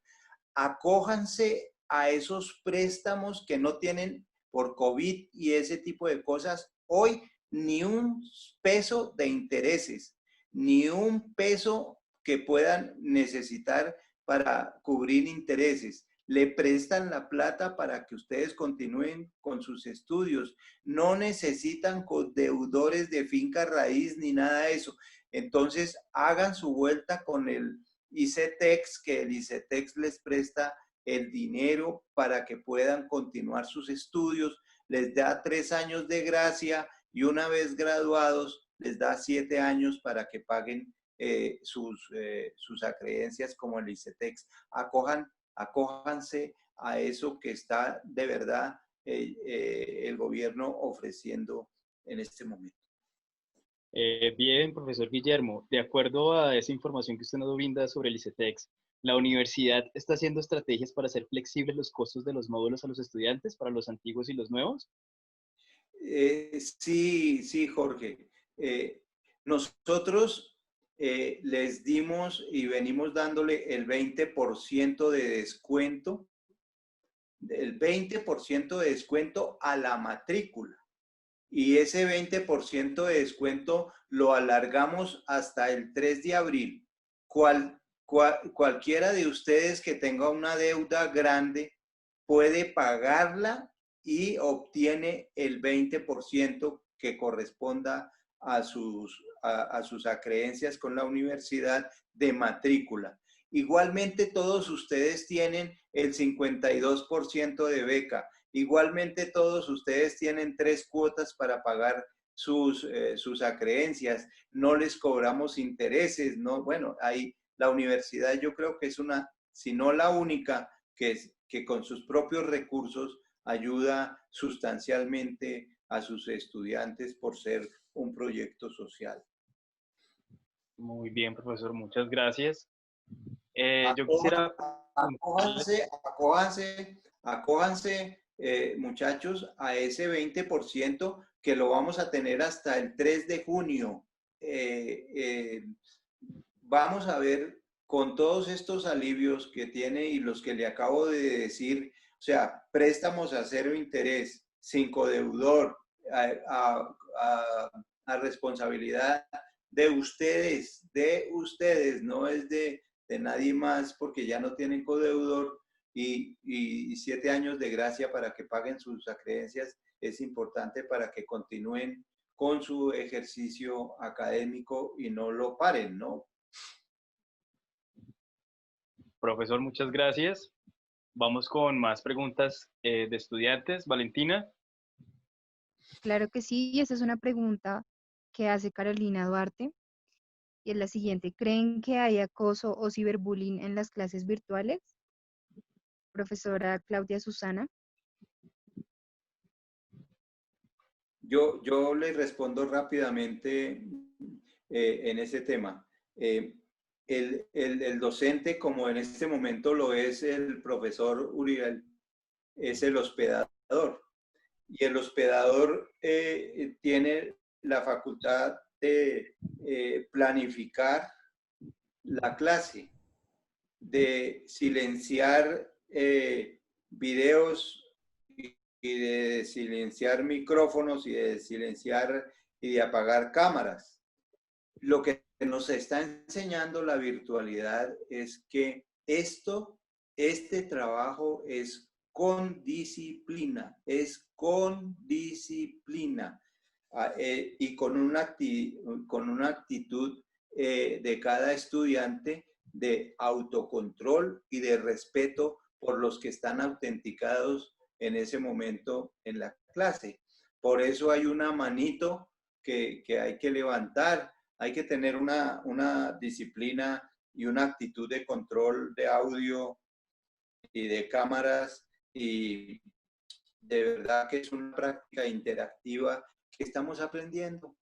Speaker 5: Acójanse a esos préstamos que no tienen por COVID y ese tipo de cosas. Hoy ni un peso de intereses, ni un peso que puedan necesitar para cubrir intereses. Le prestan la plata para que ustedes continúen con sus estudios. No necesitan deudores de finca raíz ni nada de eso. Entonces, hagan su vuelta con el ICETEX, que el ICETEX les presta el dinero para que puedan continuar sus estudios, les da 3 años de gracia y una vez graduados les da 7 años para que paguen sus acreencias como el ICETEX. Acójanse a eso que está de verdad el gobierno ofreciendo en este momento.
Speaker 2: Bien, profesor Guillermo, de acuerdo a esa información que usted nos brinda sobre el ICETEX, ¿la universidad está haciendo estrategias para hacer flexibles los costos de los módulos a los estudiantes, para los antiguos y los nuevos?
Speaker 5: Sí, sí, Jorge. Nosotros les dimos y venimos dándole el 20% de descuento, el 20% de descuento a la matrícula. Y ese 20% de descuento lo alargamos hasta el 3 de abril. Cualquiera de ustedes que tenga una deuda grande puede pagarla y obtiene el 20% que corresponda a sus acreencias con la universidad de matrícula. Igualmente todos ustedes tienen el 52% de beca. Igualmente todos ustedes tienen 3 cuotas para pagar sus acreencias. No les cobramos intereses, ¿no? Bueno, ahí la universidad yo creo que es una, si no la única, que con sus propios recursos ayuda sustancialmente a sus estudiantes por ser un proyecto social.
Speaker 2: Muy bien, profesor, muchas gracias. Yo quisiera...
Speaker 5: Acójanse, muchachos, a ese 20% que lo vamos a tener hasta el 3 de junio. Vamos a ver con todos estos alivios que tiene y los que le acabo de decir, o sea, préstamos a cero interés, sin codeudor, a responsabilidad de ustedes, no es de nadie más, porque ya no tienen codeudor, y 7 años de gracia para que paguen sus acreencias es importante para que continúen con su ejercicio académico y no lo paren, ¿no?
Speaker 2: Profesor, muchas gracias. Vamos con más preguntas de estudiantes. Valentina.
Speaker 6: Claro que sí, esa es una pregunta que hace Carolina Duarte. Y es la siguiente, ¿creen que hay acoso o ciberbullying en las clases virtuales? Profesora Claudia Susana.
Speaker 5: Yo le respondo rápidamente en ese tema. El docente, como en este momento lo es el profesor Uriel, es el hospedador. Y el hospedador tiene la facultad de planificar la clase, de silenciar videos y de silenciar micrófonos y de silenciar y de apagar cámaras. Lo que nos está enseñando la virtualidad es que este trabajo es con disciplina, y con una actitud de cada estudiante de autocontrol y de respeto por los que están autenticados en ese momento en la clase. Por eso hay una manito que hay que levantar, hay que tener una disciplina y una actitud de control de audio y de cámaras, y de verdad que es una práctica interactiva que estamos aprendiendo.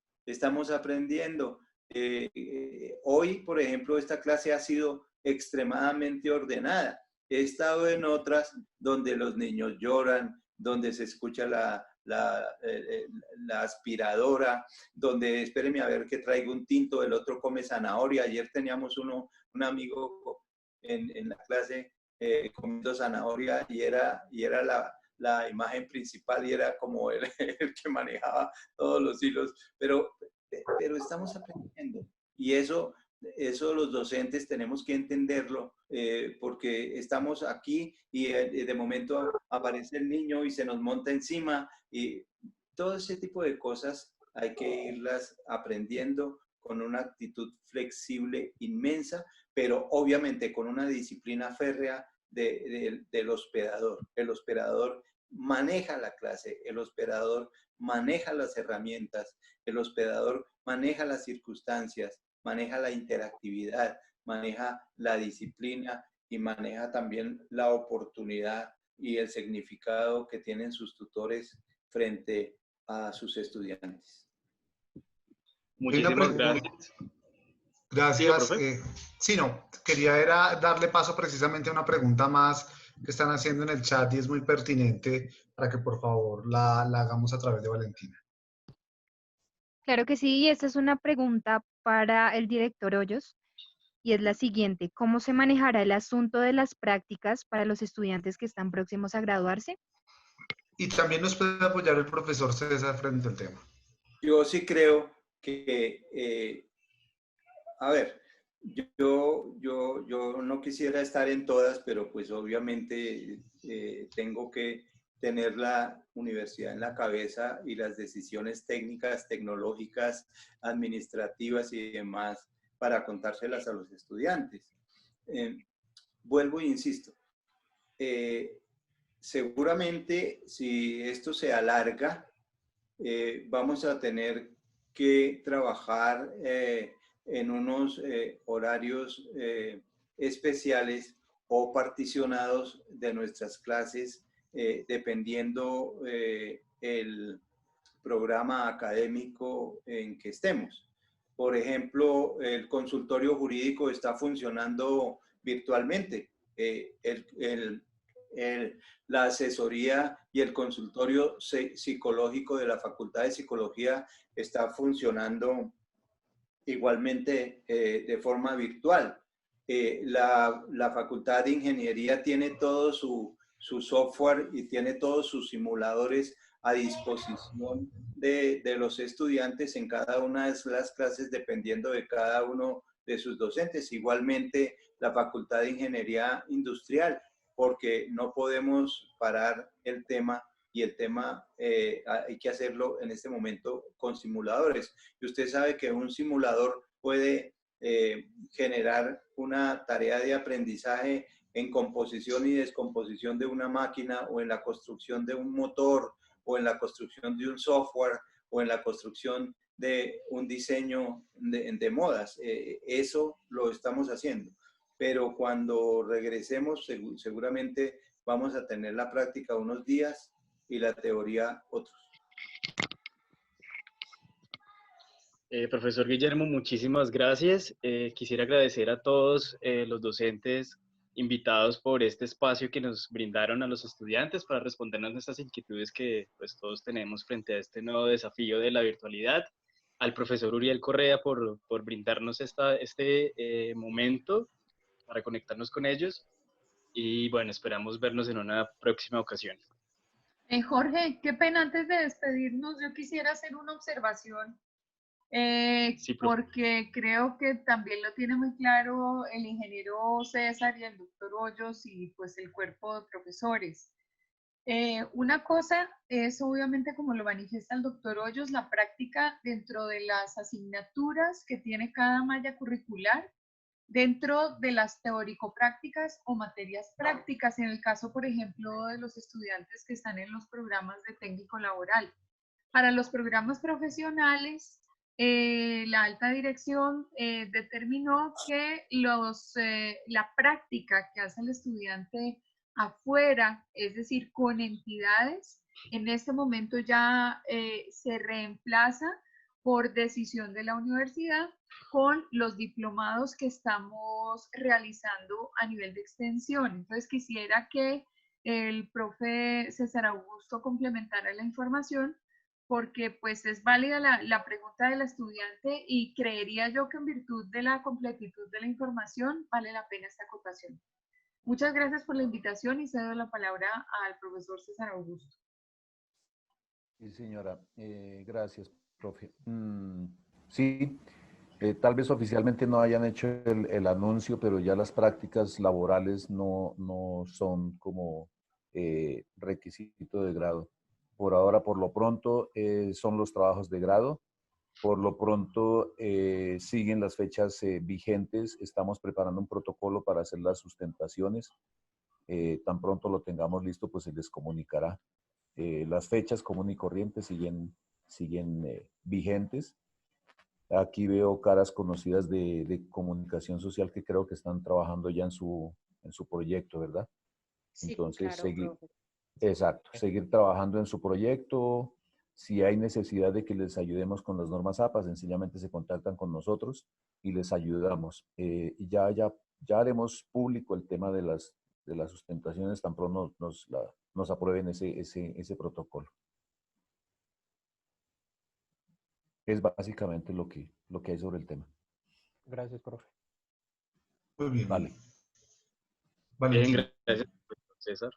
Speaker 5: Hoy, por ejemplo, esta clase ha sido extremadamente ordenada. He estado en otras donde los niños lloran, donde se escucha la aspiradora, donde espéreme a ver que traigo un tinto, el otro come zanahoria. Ayer teníamos un amigo en la clase comiendo zanahoria y era la imagen principal y era como el que manejaba todos los hilos, pero estamos aprendiendo y eso los docentes tenemos que entenderlo, porque estamos aquí y de momento aparece el niño y se nos monta encima, y todo ese tipo de cosas hay que irlas aprendiendo con una actitud flexible inmensa, pero obviamente con una disciplina férrea del hospedador. El hospedador maneja la clase, el hospedador maneja las herramientas, el hospedador maneja las circunstancias, maneja la interactividad, maneja la disciplina y maneja también la oportunidad y el significado que tienen sus tutores frente a sus estudiantes.
Speaker 2: Muchísimas gracias.
Speaker 3: Gracias.
Speaker 2: Profe.
Speaker 3: Sí, no, quería era darle paso precisamente a una pregunta más que están haciendo en el chat y es muy pertinente para que por favor la hagamos a través de Valentina.
Speaker 6: Claro que sí, y esta es una pregunta para el director Hoyos y es la siguiente. ¿Cómo se manejará el asunto de las prácticas para los estudiantes que están próximos a graduarse?
Speaker 3: Y también nos puede apoyar el profesor César frente al tema.
Speaker 5: Yo sí creo que, a ver, yo no quisiera estar en todas, pero pues obviamente tengo que tener la universidad en la cabeza y las decisiones técnicas, tecnológicas, administrativas y demás para contárselas a los estudiantes. Vuelvo e insisto, seguramente si esto se alarga, vamos a tener que trabajar en unos horarios especiales o particionados de nuestras clases, dependiendo el programa académico en que estemos. Por ejemplo, el consultorio jurídico está funcionando virtualmente. La asesoría y el consultorio psicológico de la Facultad de Psicología está funcionando igualmente de forma virtual. La Facultad de Ingeniería tiene todo su software y tiene todos sus simuladores a disposición de los estudiantes en cada una de las clases, dependiendo de cada uno de sus docentes. Igualmente, la Facultad de Ingeniería Industrial, porque no podemos parar el tema y el tema hay que hacerlo en este momento con simuladores. Y usted sabe que un simulador puede generar una tarea de aprendizaje en composición y descomposición de una máquina o en la construcción de un motor o en la construcción de un software o en la construcción de un diseño de modas. Eso lo estamos haciendo. Pero cuando regresemos seguramente vamos a tener la práctica unos días y la teoría otros.
Speaker 2: Profesor Guillermo, muchísimas gracias. Quisiera agradecer a todos los docentes invitados por este espacio que nos brindaron a los estudiantes para respondernos nuestras inquietudes que pues, todos tenemos frente a este nuevo desafío de la virtualidad. Al profesor Uriel Correa por brindarnos este momento para conectarnos con ellos. Y bueno, esperamos vernos en una próxima ocasión.
Speaker 7: Jorge, qué pena, antes de despedirnos, yo quisiera hacer una observación,
Speaker 2: Sí,
Speaker 7: porque creo que también lo tiene muy claro el ingeniero César y el doctor Hoyos y pues el cuerpo de profesores. Una cosa es obviamente, como lo manifiesta el doctor Hoyos, la práctica dentro de las asignaturas que tiene cada malla curricular, dentro de las teórico-prácticas o materias prácticas, en el caso, por ejemplo, de los estudiantes que están en los programas de técnico laboral. Para los programas profesionales, la alta dirección determinó que la práctica que hace el estudiante afuera, es decir, con entidades, en este momento ya se reemplaza por decisión de la universidad con los diplomados que estamos realizando a nivel de extensión. Entonces quisiera que el profe César Augusto complementara la información, porque pues es válida la pregunta del estudiante y creería yo que en virtud de la completitud de la información vale la pena esta acotación. Muchas gracias por la invitación y cedo la palabra al profesor César Augusto.
Speaker 4: Sí, señora. Gracias, profe. Sí, tal vez oficialmente no hayan hecho el anuncio, pero ya las prácticas laborales no son como requisito de grado. Por ahora, por lo pronto, son los trabajos de grado. Por lo pronto, siguen las fechas vigentes. Estamos preparando un protocolo para hacer las sustentaciones. Tan pronto lo tengamos listo, pues se les comunicará. Las fechas común y corrientes siguen vigentes. Aquí veo caras conocidas de comunicación social que creo que están trabajando ya en su proyecto, ¿verdad?
Speaker 10: Sí,
Speaker 4: Entonces,
Speaker 10: claro, profe.
Speaker 4: exacto, seguir trabajando en su proyecto, Si hay necesidad de que les ayudemos con las normas APA, sencillamente se contactan con nosotros y les ayudamos. Y ya haremos público el tema de las sustentaciones tan pronto nos aprueben ese protocolo. Es básicamente lo que hay sobre el tema.
Speaker 2: Gracias, profe.
Speaker 3: Muy bien.
Speaker 4: Vale.
Speaker 3: Valentina.
Speaker 2: Gracias, César.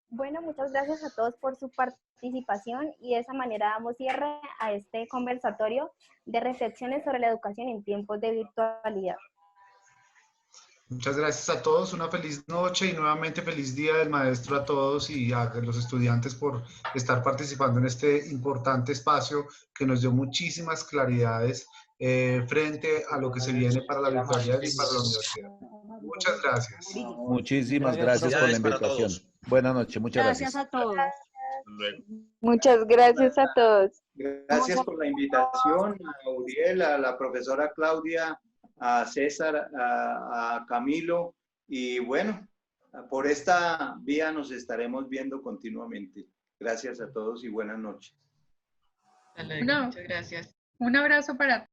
Speaker 11: Bueno, muchas gracias a todos por su participación y de esa manera damos cierre a este conversatorio de reflexiones sobre la educación en tiempos de virtualidad.
Speaker 3: Muchas gracias a todos, una feliz noche y nuevamente feliz Día del Maestro a todos y a los estudiantes por estar participando en este importante espacio que nos dio muchísimas claridades frente a lo que se viene para la virtualidad y para la universidad. Muchas gracias.
Speaker 4: Muchísimas gracias por la invitación. Buenas noches, muchas gracias.
Speaker 10: Gracias a todos.
Speaker 6: Muchas gracias a todos.
Speaker 5: Gracias por la invitación a Uriel, a la profesora Claudia, a César, a Camilo, y bueno, por esta vía nos estaremos viendo continuamente. Gracias a todos y buenas noches.
Speaker 7: Muchas gracias. Un abrazo para